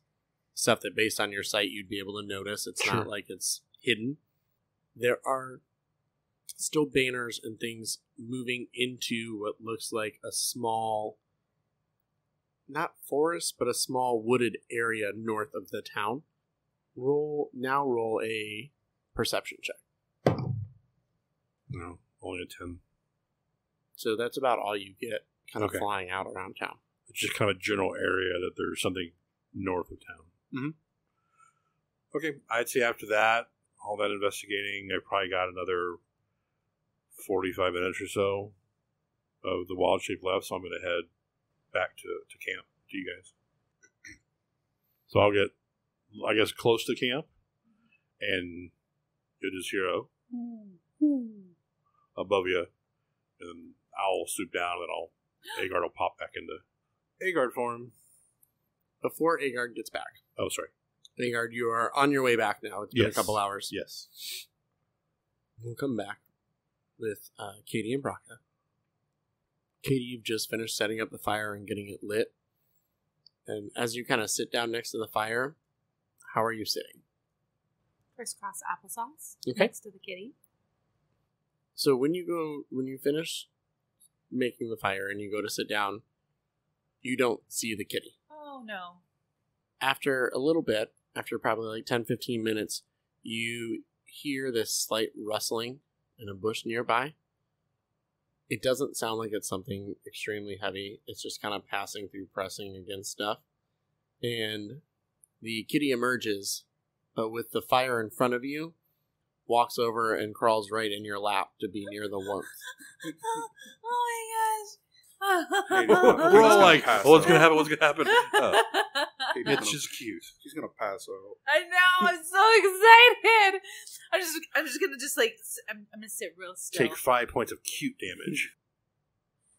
S1: stuff that based on your site you'd be able to notice. It's not like it's hidden. There are still banners and things moving into what looks like a small, not forest, but a small wooded area north of the town. Roll a perception check.
S4: No, only a 10.
S1: So that's about all you get kind of
S4: Okay.
S1: flying out around town.
S4: It's just kind of general area that there's something north of town.
S1: Mm-hmm.
S4: Okay, I'd say after that, all that investigating, I probably got another 45 minutes or so of the wild shape left, so I'm going to head back to camp to you guys. So I'll get, I guess, close to camp, and you'll just hear above you, and I'll swoop down, and Agard will pop back into Agard form.
S1: Before Agard gets back.
S4: Oh, sorry.
S1: Agard, you are on your way back now. It's been a couple hours.
S4: Yes.
S1: We'll come back with Kadie and Braca. Kadie, you've just finished setting up the fire and getting it lit. And as you kind of sit down next to the fire, how are you sitting?
S3: Crisscross applesauce
S1: Okay.
S3: next to the kitty.
S1: So when you finish making the fire and you go to sit down, you don't see the kitty.
S3: Oh, no.
S1: After a little bit, after probably like 10-15 minutes, you hear this slight rustling in a bush nearby. It doesn't sound like it's something extremely heavy. It's just kind of passing through, pressing against stuff. And the kitty emerges, but with the fire in front of you, walks over and crawls right in your lap to be near the warmth.
S3: Oh my gosh.
S4: We're all like,
S2: pass
S4: what's going to
S2: out.
S4: happen? What's going to happen? Oh,
S2: Katie's
S4: it's
S2: gonna-
S4: just cute.
S2: She's gonna pass out.
S3: I know, I'm so excited. I'm just gonna I'm gonna sit real still.
S4: Take 5 points of cute damage.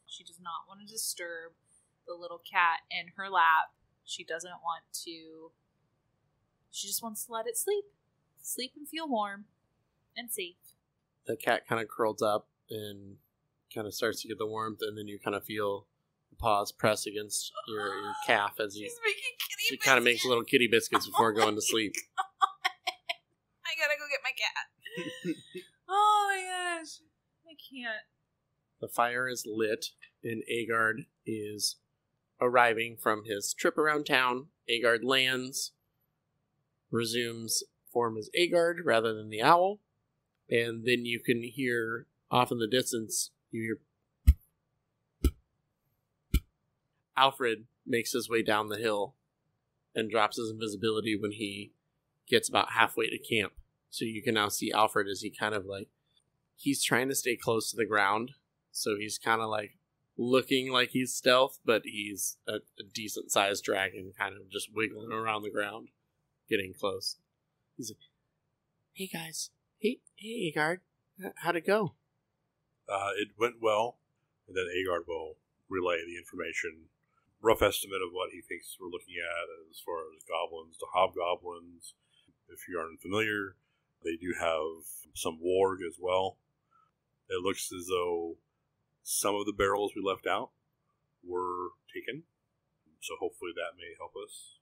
S3: She does not want to disturb the little cat in her lap. She doesn't want to. She just wants to let it sleep and feel warm and safe.
S1: The cat kind of curls up and kind of starts to get the warmth, and then you kind of feel the paws press against your calf as you.
S3: She's making kitty
S1: She kind of makes
S3: biscuits.
S1: little kitty biscuits before
S3: Oh
S1: going
S3: my
S1: to sleep.
S3: I gotta go get my cat. Oh my gosh. I can't.
S1: The fire is lit, and Agard is arriving from his trip around town. Agard lands, resumes form as Agard rather than the owl, and then you can hear off in the distance, you hear Alfred makes his way down the hill and drops his invisibility when he gets about halfway to camp. So you can now see Alfred as he kind of like, he's trying to stay close to the ground. So he's kind of like looking like he's stealth, but he's a decent sized dragon kind of just wiggling around the ground, getting close. He's like, hey guys, hey Agard, how'd it go?
S4: It went well, and then Agard will relay the information. Rough estimate of what he thinks we're looking at as far as goblins to hobgoblins. If you aren't familiar, they do have some warg as well. It looks as though some of the barrels we left out were taken, so hopefully that may help us.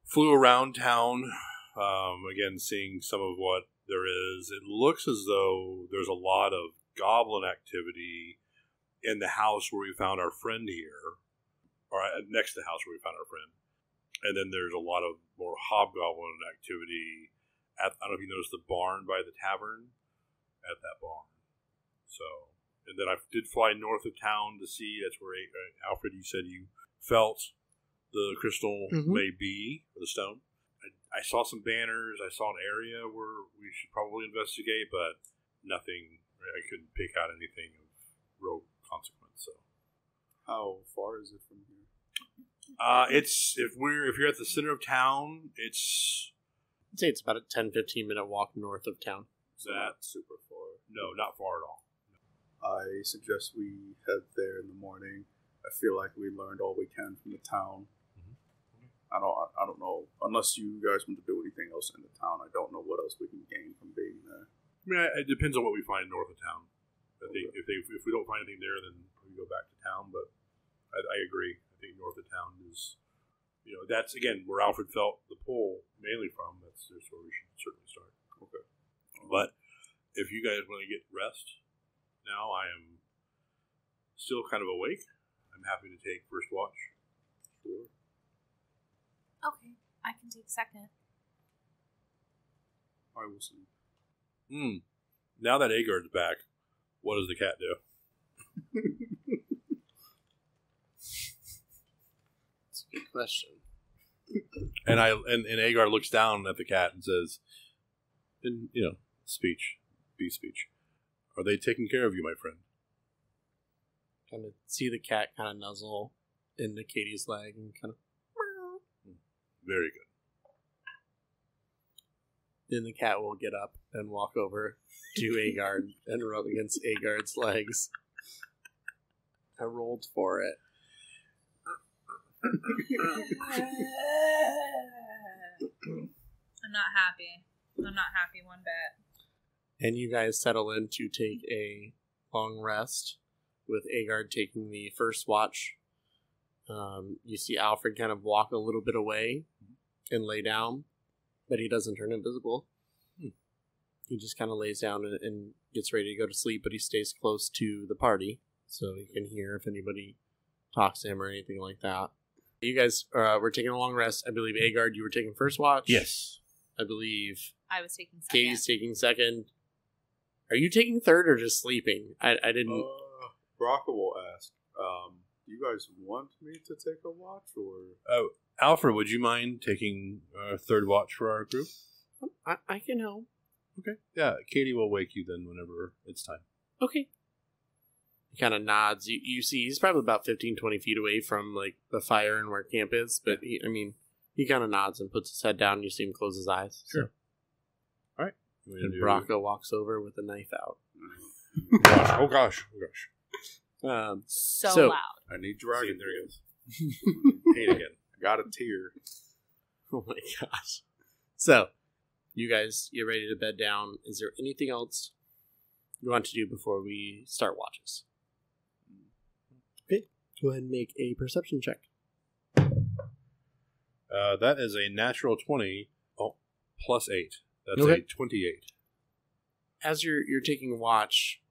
S4: Flew around town, again, seeing some of what there is. It looks as though there's a lot of goblin activity in the house where we found our friend here, or next to the house where we found our friend. And then there's a lot of more hobgoblin activity I don't know if you noticed the barn by the tavern, at that barn. So, and then I did fly north of town to see, that's where, Alfred, you said you felt the crystal may be, or the stone. I saw some banners, I saw an area where we should probably investigate, but nothing, I couldn't pick out anything of real consequence. So,
S2: how far is it from here?
S4: It's if you're at the center of town, it's
S1: I'd say it's about a 10-15 minute walk north of town.
S2: So not super far.
S4: No, not far at all.
S2: I suggest we head there in the morning. I feel like we learned all we can from the town. I don't know, unless you guys want to do anything else in the town, I don't know what else we can gain from being there.
S4: I mean, it depends on what we find north of town. I think if we don't find anything there, then we go back to town. But I agree. I think north of town is, that's again where Alfred felt the pull mainly from. That's where we should certainly start. Okay. But if you guys want to get rest, now I am still kind of awake. I'm happy to take first watch. Sure.
S3: Okay, I can take second.
S2: I will sleep.
S4: Now that Agard's back, what does the cat do?
S1: That's a good question.
S4: And Agard looks down at the cat and says, in speech, "Are they taking care of you, my friend?"
S1: Kind of see the cat kind of nuzzle into Kadie's leg and kind of.
S4: Very good.
S1: Then the cat will get up and walk over to Agard and rub against Agard's legs. I rolled for it.
S3: I'm not happy. I'm not happy one bit.
S1: And you guys settle in to take a long rest, with Agard taking the first watch. You see Alfred kind of walk a little bit away and lay down, but he doesn't turn invisible. He just kind of lays down and gets ready to go to sleep, but he stays close to the party, so he can hear if anybody talks to him or anything like that. You guys were taking a long rest. I believe, Agard, you were taking first watch.
S4: Yes.
S1: I believe
S3: I was taking second.
S1: Katie's taking second. Are you taking third or just sleeping? I didn't...
S2: Brocca will ask, do you guys want me to take a watch, or...
S4: Oh, Alfred, would you mind taking a third watch for our group?
S1: I can help.
S4: Okay. Yeah, Kadie will wake you then whenever it's time.
S1: Okay. He kind of nods. You see he's probably about 15-20 feet away from like the fire and where camp is, but he kind of nods and puts his head down and you see him close his eyes.
S4: Sure.
S1: So.
S4: All right.
S1: And Brocca walks over with a knife out.
S4: Oh gosh.
S3: So loud.
S2: I need dragon.
S4: There he goes. Pain again.
S2: I got a tear.
S1: Oh my gosh. So, you guys get ready to bed down. Is there anything else you want to do before we start watches? Okay. Go ahead and make a perception check.
S4: That is a natural 20. Oh, plus 8. That's
S1: Okay.
S4: a 28.
S1: As you're taking watch,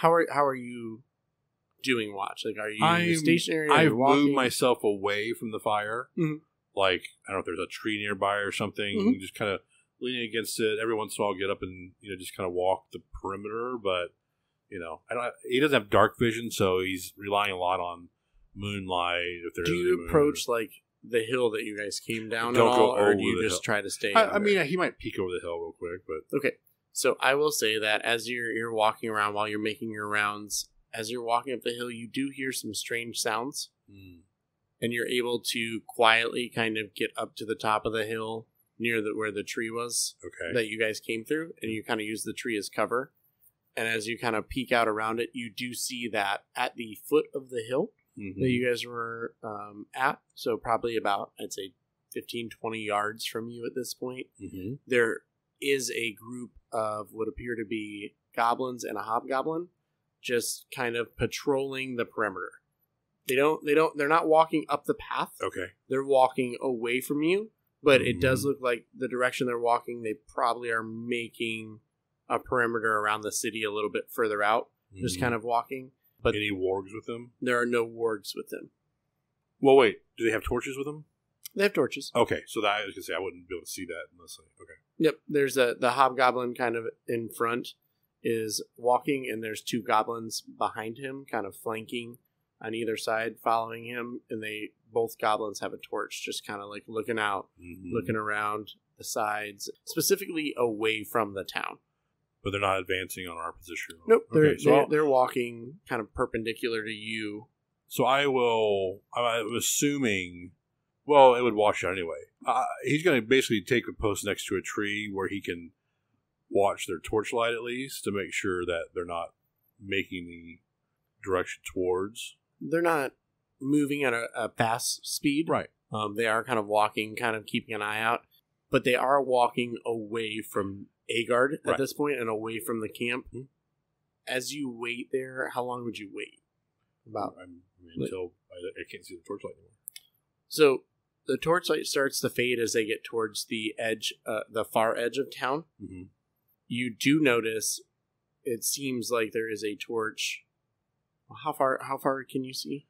S1: how are you doing watch? Like, are you stationary? Are you
S4: I've
S1: walking?
S4: moved myself away from the fire.
S1: Mhm.
S4: Like, I don't know if there's a tree nearby or something.
S1: Mhm.
S4: Just kind of leaning against it. Every once in a while, I'll get up and just kind of walk the perimeter. But he doesn't have dark vision, so he's relying a lot on moonlight. If there
S1: Do
S4: is
S1: you
S4: any moon.
S1: approach like the hill that you guys came down
S4: Don't
S1: at
S4: go
S1: all, or
S4: over
S1: do you
S4: the
S1: just
S4: hill.
S1: try to stay?
S4: I
S1: under?
S4: mean, he might peek over the hill real quick, but
S1: Okay, so I will say that as you're walking around while you're making your rounds, as you're walking up the hill, you do hear some strange sounds, and you're able to quietly kind of get up to the top of the hill near where the tree was
S4: okay.
S1: that you guys came through, and you kind of use the tree as cover. And as you kind of peek out around it, you do see that at the foot of the hill that you guys were at, so probably about, I'd say, 15-20 yards from you at this point, there is a group of what appear to be goblins and a hobgoblin just kind of patrolling the perimeter. They're not walking up the path.
S4: Okay.
S1: They're walking away from you, But it does look like the direction they're walking, they probably are making a perimeter around the city a little bit further out, just kind of walking. But
S4: any wargs with them?
S1: There are no wargs with them.
S4: Well, wait. Do they have torches with them?
S1: They have torches.
S4: Okay, so that, I was going to say I wouldn't be able to see that unless okay.
S1: Yep, there's the hobgoblin kind of in front is walking, and there's 2 goblins behind him, kind of flanking on either side, following him, and both goblins have a torch, just kind of like looking out, looking around the sides, specifically away from the town.
S4: But they're not advancing on our position.
S1: Nope,
S4: Okay,
S1: they're walking kind of perpendicular to you.
S4: So I'm assuming, well, it would wash out anyway. He's going to basically take a post next to a tree where he can watch their torchlight at least to make sure that they're not making the direction towards. They're
S1: not moving at a fast speed.
S4: Right.
S1: They are kind of walking, kind of keeping an eye out, but they are walking away from Agard at this point and away from the camp. Mm-hmm. As you wait there, how long would you wait? About
S4: until I can't see the torchlight anymore.
S1: So the torchlight starts to fade as they get towards the edge, the far edge of town. Mm-hmm. You do notice it seems like there is a torch. How far can you see?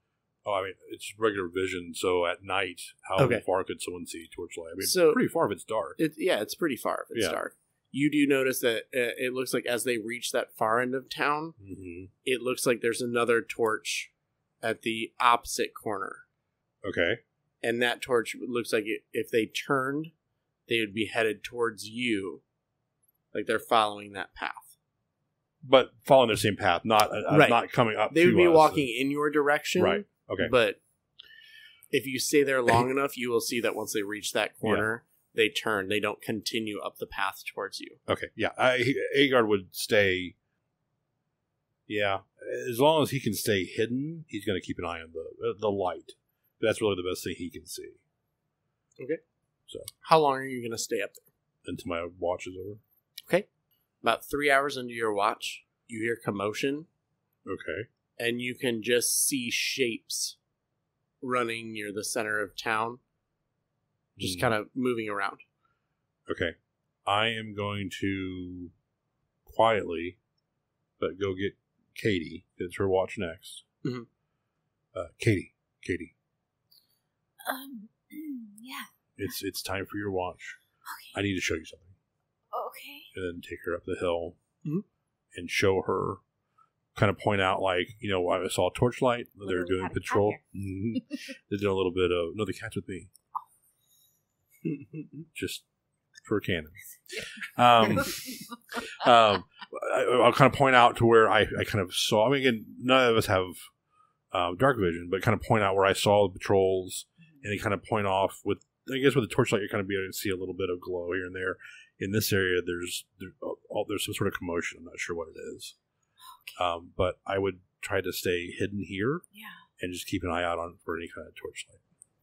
S4: Oh, I mean, it's regular vision, so at night, how far could someone see torchlight? I mean,
S1: so,
S4: it's pretty far if it's dark.
S1: It's pretty far if it's dark. You do notice that it looks like as they reach that far end of town, it looks like there's another torch at the opposite corner.
S4: Okay.
S1: And that torch looks like if they turned, they would be headed towards you. Like they're following that path.
S4: But following the same path, not coming up.
S1: They would be walking in your direction.
S4: Right. Okay.
S1: But if you stay there long enough, you will see that once they reach that corner, they turn. They don't continue up the path towards you.
S4: Okay. Yeah. Agard would stay. Yeah. As long as he can stay hidden, he's going to keep an eye on the light. That's really the best thing he can see.
S1: Okay.
S4: So,
S1: how long are you going to stay up there?
S4: Until my watch is over.
S1: Okay. About 3 hours into your watch, you hear commotion.
S4: Okay.
S1: And you can just see shapes running near the center of town. Just kind of moving around.
S4: Okay. I am going to quietly, but go get Kadie. It's her watch next. Mm-hmm. Kadie.
S5: Yeah.
S4: It's time for your watch.
S5: Okay.
S4: I need to show you something.
S5: Okay.
S4: And then take her up the hill and show her, kind of point out, like, I saw a torchlight. They're doing patrol. They're doing a little bit of, no, the cat's with me. Just for a cannon. I'll kind of point out to where I kind of saw, I mean, again, none of us have dark vision, but kind of point out where I saw the patrols and they kind of point off with, I guess with the torchlight, you're kind of be able to see a little bit of glow here and there. In this area, there's some sort of commotion. I'm not sure what it is. Okay. But I would try to stay hidden here and just keep an eye out for any kind of torchlight.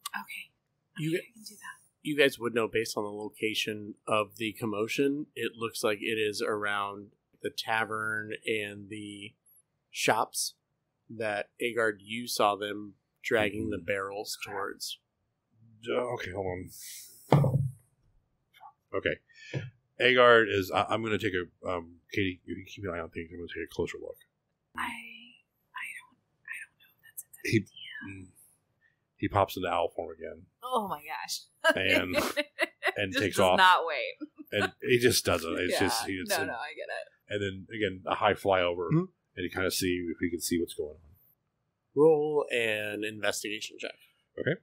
S5: Okay.
S1: You
S5: can do that.
S1: You guys would know based on the location of the commotion, it looks like it is around the tavern and the shops that Agard, you saw them dragging the barrels towards.
S4: Okay, hold on. Okay. Agard is, I'm going to take a, Kadie, you can keep an eye on things. I'm going to take a closer look.
S5: I don't know if that's a good idea.
S4: He pops into owl form again.
S5: Oh my gosh.
S4: And
S5: just
S4: takes
S5: does
S4: off.
S5: Not wait.
S4: And he just doesn't. It's
S5: no,
S4: I get
S5: it.
S4: And then again, a high flyover, and you kind of see if we can see what's going on.
S1: Roll an investigation check.
S4: Okay.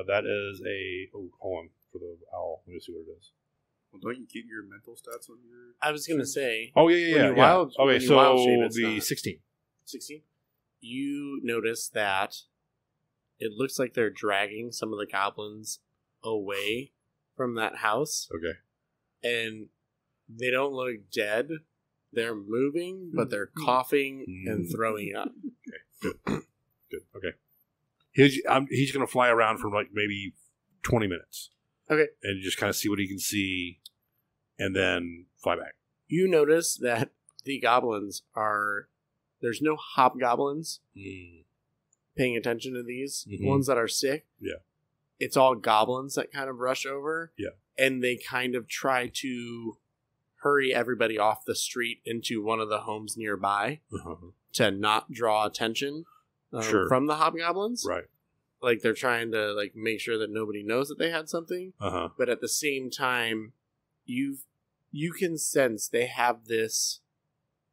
S4: That is a. Oh, hold on for the owl. Let me see what it is.
S2: Well, don't you keep your mental stats on your...
S1: I was going to say...
S4: Oh, yeah. Okay, so it will be 16.
S1: 16? You notice that it looks like they're dragging some of the goblins away from that house.
S4: Okay.
S1: And they don't look dead. They're moving, but they're coughing and throwing up.
S4: Okay, good. Okay. He's going to fly around for like maybe 20 minutes.
S1: Okay.
S4: And just kind of see what he can see, and then fly back.
S1: You notice that the goblins are... There's no hobgoblins paying attention to these. Ones that are sick.
S4: Yeah.
S1: it's all goblins that kind of rush over.
S4: Yeah.
S1: And they kind of try to hurry everybody off the street into one of the homes nearby to not draw attention from the hobgoblins.
S4: Right.
S1: Like, they're trying to, like, make sure that nobody knows that they had something. But at the same time, you can sense they have this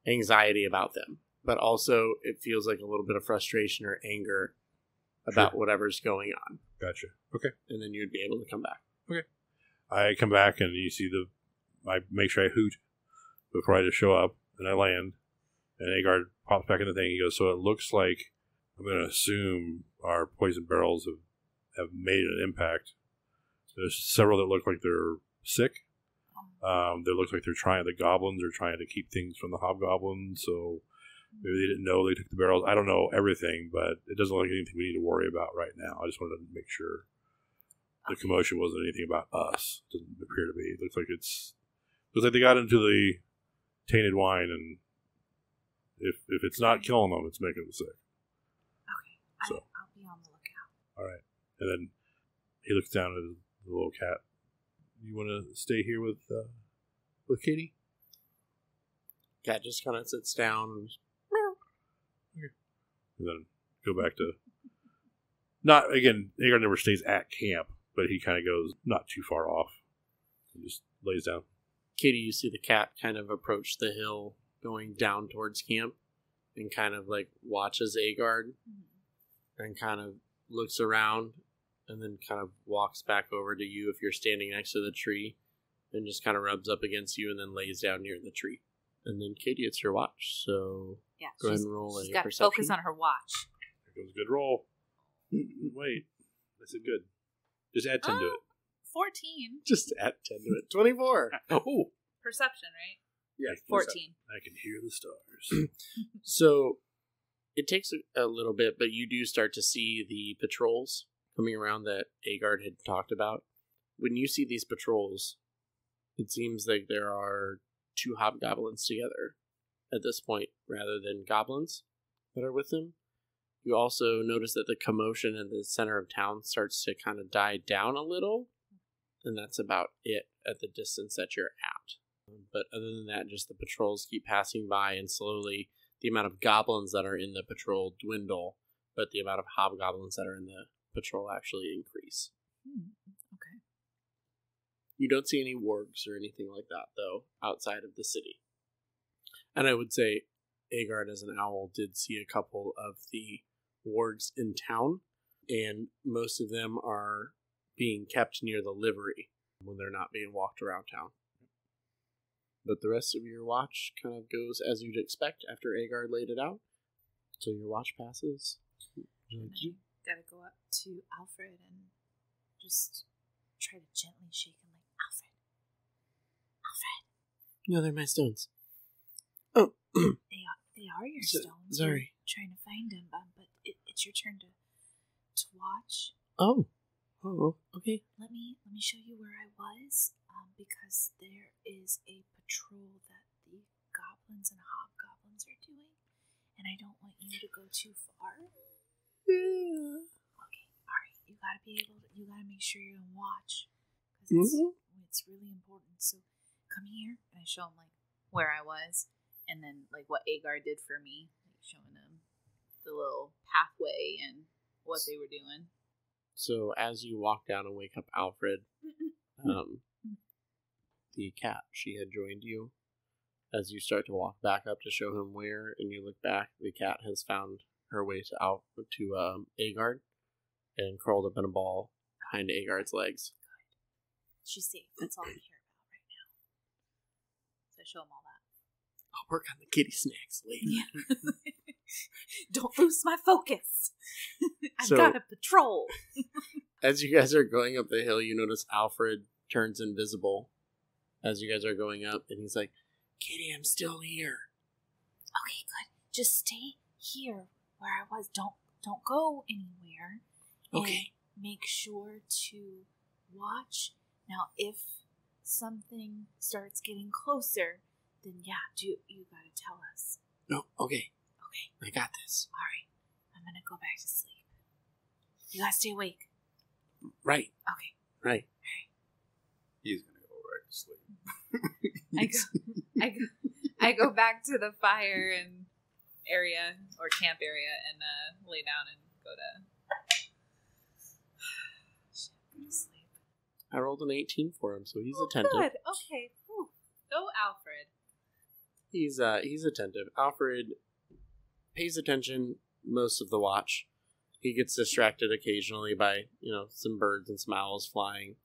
S1: anxiety about them. But also, it feels like a little bit of frustration or anger about whatever's going on.
S4: Gotcha. Okay.
S1: And then you'd be able to come back.
S4: Okay. I come back and you see I make sure I hoot before I just show up, and I land, and Agard pops back in the thing. He goes, so it looks like, I'm going to assume our poison barrels have made an impact. There's several that look like they're sick. They look like the goblins are trying to keep things from the hobgoblins, so maybe they didn't know they took the barrels. I don't know everything, but it doesn't look like anything we need to worry about right now. I just wanted to make sure the commotion wasn't anything about us. It doesn't appear to be. It looks like they got into the tainted wine, and if it's not killing them, it's making them sick.
S5: Okay,
S4: So
S5: I'll be on the lookout.
S4: All right, and then he looks down at the little cat. You want to stay here with Kadie?
S1: Cat just kind of sits down.
S4: And then go back to... Not, again, Agard never stays at camp, but he kind of goes not too far off and just lays down.
S1: Kadie, you see the cat kind of approach the hill going down towards camp and kind of like watches Agard and kind of looks around and then kind of walks back over to you if you're standing next to the tree and just kind of rubs up against you and then lays down near the tree. And then Kadie, it's your watch, so
S3: Yeah,
S1: go ahead and roll
S3: she's
S1: a
S3: got to
S1: perception.
S3: focus on her watch.
S4: There goes a good roll. Wait, that's a good. Just add 10 to it.
S3: 14.
S1: Just add 10 to it. 24.
S4: Oh,
S3: Perception, right?
S1: Yeah,
S3: 14.
S4: I can hear the stars.
S1: So it takes a little bit, but you do start to see the patrols coming around that Agard had talked about. When you see these patrols, it seems like there are 2 hobgoblins together at this point, rather than goblins that are with them. You also notice that the commotion in the center of town starts to kind of die down a little, and that's about it at the distance that you're at. But other than that, just the patrols keep passing by, and slowly the amount of goblins that are in the patrol dwindle, but the amount of hobgoblins that are in the patrol actually increase.
S3: Okay.
S1: You don't see any wargs or anything like that, though, outside of the city. And I would say Agard, as an owl, did see a couple of the wargs in town, and most of them are being kept near the livery when they're not being walked around town. But the rest of your watch kind of goes as you'd expect after Agard laid it out. So your watch passes.
S5: Gotta go up to Alfred and just try to gently shake him like, Alfred.
S1: No, they're my stones. Oh.
S5: They are your stones.
S1: Sorry.
S5: We're trying to find them, but it's your turn to watch.
S1: Oh, okay.
S5: Let me show you where I was, because there is a patrol that the goblins and hobgoblins are doing, and I don't want you to go too far.
S1: Yeah.
S5: Okay, all right. You gotta make sure you're on watch, because it's really important. So come here,
S3: And I show him, like, where I was, and then, like, what Agard did for me, like, showing them the little pathway and what they were doing.
S1: So as you walk down and wake up Alfred, the cat, she had joined you. As you start to walk back up to show him where, and you look back, the cat has found her way to Agard and curled up in a ball behind Agard's legs.
S5: she's safe. That's all I care about right now.
S3: So I show him all that.
S1: I'll work on the kitty snacks later.
S3: Yeah. Don't lose my focus. I've
S1: So-
S3: got a patrol.
S1: As you guys are going up the hill, you notice Alfred turns invisible as you guys are going up, and he's like, Kitty, I'm still here.
S5: Okay, good. Just stay here where I was. Don't go anywhere.
S1: Okay.
S5: And make sure to watch. Now, if something starts getting closer, then yeah, you gotta tell us.
S1: No, okay.
S5: Okay.
S1: I got this.
S5: All right. I'm gonna go back to sleep. You gotta stay awake.
S1: Right.
S3: Okay.
S1: Right.
S2: He's gonna go right to sleep.
S3: I go back to the fire and area or camp area and lay down and go to sleep.
S1: I rolled an 18 for him, so he's attentive.
S3: Good. Okay. Whew. Go, Alfred.
S1: He's attentive. Alfred pays attention most of the watch. He gets distracted occasionally by, some birds and some owls flying.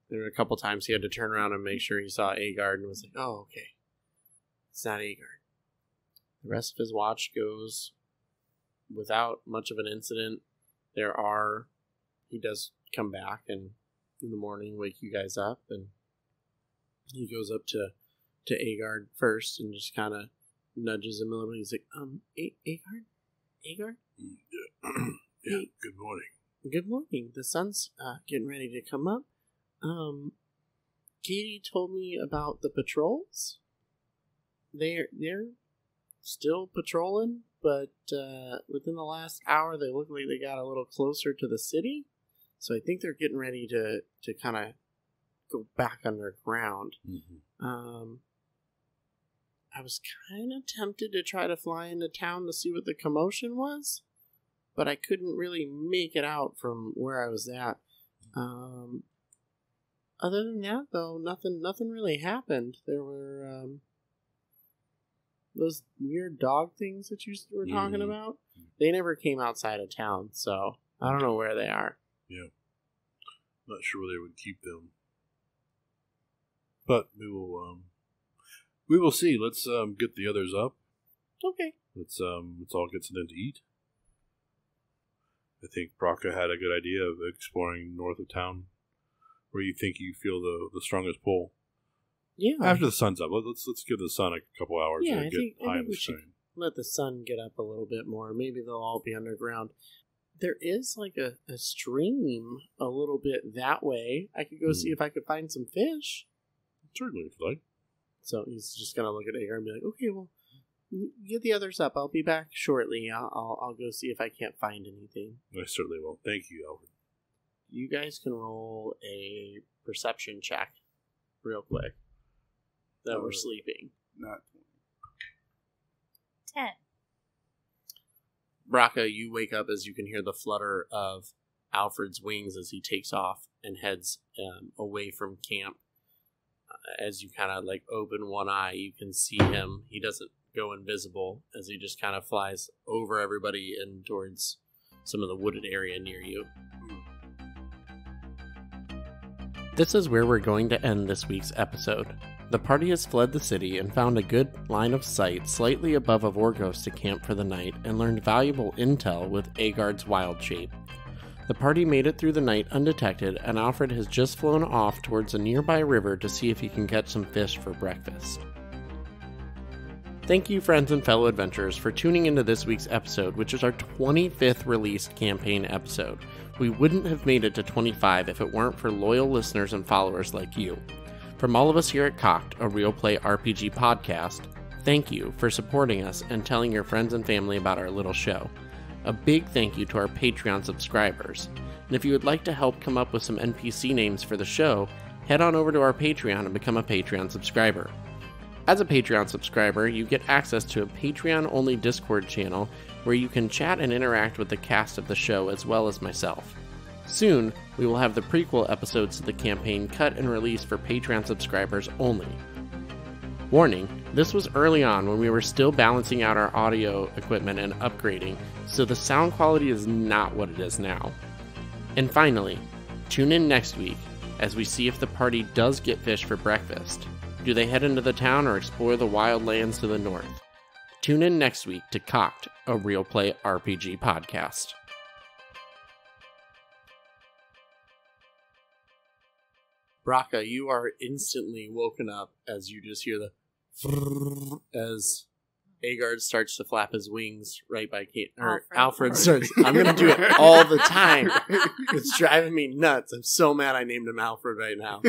S1: There were a couple times he had to turn around and make sure he saw Agard and was like, oh, okay. It's not Agard. The rest of his watch goes without much of an incident. He does come back and in the morning wake you guys up, and he goes up to Agard first and just kind of nudges him a little. He's like, Agard?
S4: Yeah, good morning.
S1: Good morning. The sun's getting ready to come up. Kadie told me about the patrols. They're still patrolling, but within the last hour they look like they got a little closer to the city. So I think they're getting ready to kind of go back underground.
S4: Mm-hmm.
S1: I was kind of tempted to try to fly into town to see what the commotion was, but I couldn't really make it out from where I was at. Other than that, though, nothing really happened. There were those weird dog things that you were talking about. They never came outside of town, so I don't know where they are.
S4: Yeah. Not sure where they would keep them. But we will see. Let's get the others up.
S1: Okay.
S4: Let's all get something to eat. I think Braca had a good idea of exploring north of town, where you think you feel the strongest pull.
S1: Yeah.
S4: After the sun's up, let's give the sun a couple hours to
S1: I
S4: get high in
S1: think
S4: the
S1: we should
S4: strain.
S1: let the sun get up a little bit more. Maybe they'll all be underground. There is like a stream a little bit that way. I could go see if I could find some fish.
S4: Certainly, if you like.
S1: So he's just gonna look at Agar and be like, "Okay, well, get the others up. I'll be back shortly. I'll go see if I can't find anything."
S4: I certainly will. Thank you, Alfred.
S1: You guys can roll a perception check real quick. That we're sleeping.
S2: Not
S3: 10.
S1: Braca, you wake up as you can hear the flutter of Alfred's wings as he takes off and heads away from camp. As you kind of like open one eye, you can see him. He doesn't go invisible as he just kind of flies over everybody and towards some of the wooded area near you. This is where we're going to end this week's episode. The party has fled the city and found a good line of sight slightly above Evorgos to camp for the night and learned valuable intel with Agard's wild shape. The party made it through the night undetected, and Alfred has just flown off towards a nearby river to see if he can catch some fish for breakfast. Thank you, friends and fellow adventurers, for tuning into this week's episode, which is our 25th released campaign episode. We wouldn't have made it to 25 if it weren't for loyal listeners and followers like you. From all of us here at Cocked, a real play RPG podcast, thank you for supporting us and telling your friends and family about our little show. A big thank you to our Patreon subscribers. And if you would like to help come up with some NPC names for the show, head on over to our Patreon and become a Patreon subscriber. As a Patreon subscriber, you get access to a Patreon-only Discord channel where you can chat and interact with the cast of the show as well as myself. Soon, we will have the prequel episodes to the campaign cut and released for Patreon subscribers only. Warning, this was early on when we were still balancing out our audio equipment and upgrading, so the sound quality is not what it is now. And finally, tune in next week as we see if the party does get fish for breakfast. Do they head into the town or explore the wild lands to the north? Tune in next week to Cocked, a real play RPG podcast. Braca, you are instantly woken up as you just hear the as Agard starts to flap his wings right by Kate. Or Alfred starts. I'm going to do it all the time. It's driving me nuts. I'm so mad I named him Alfred right now.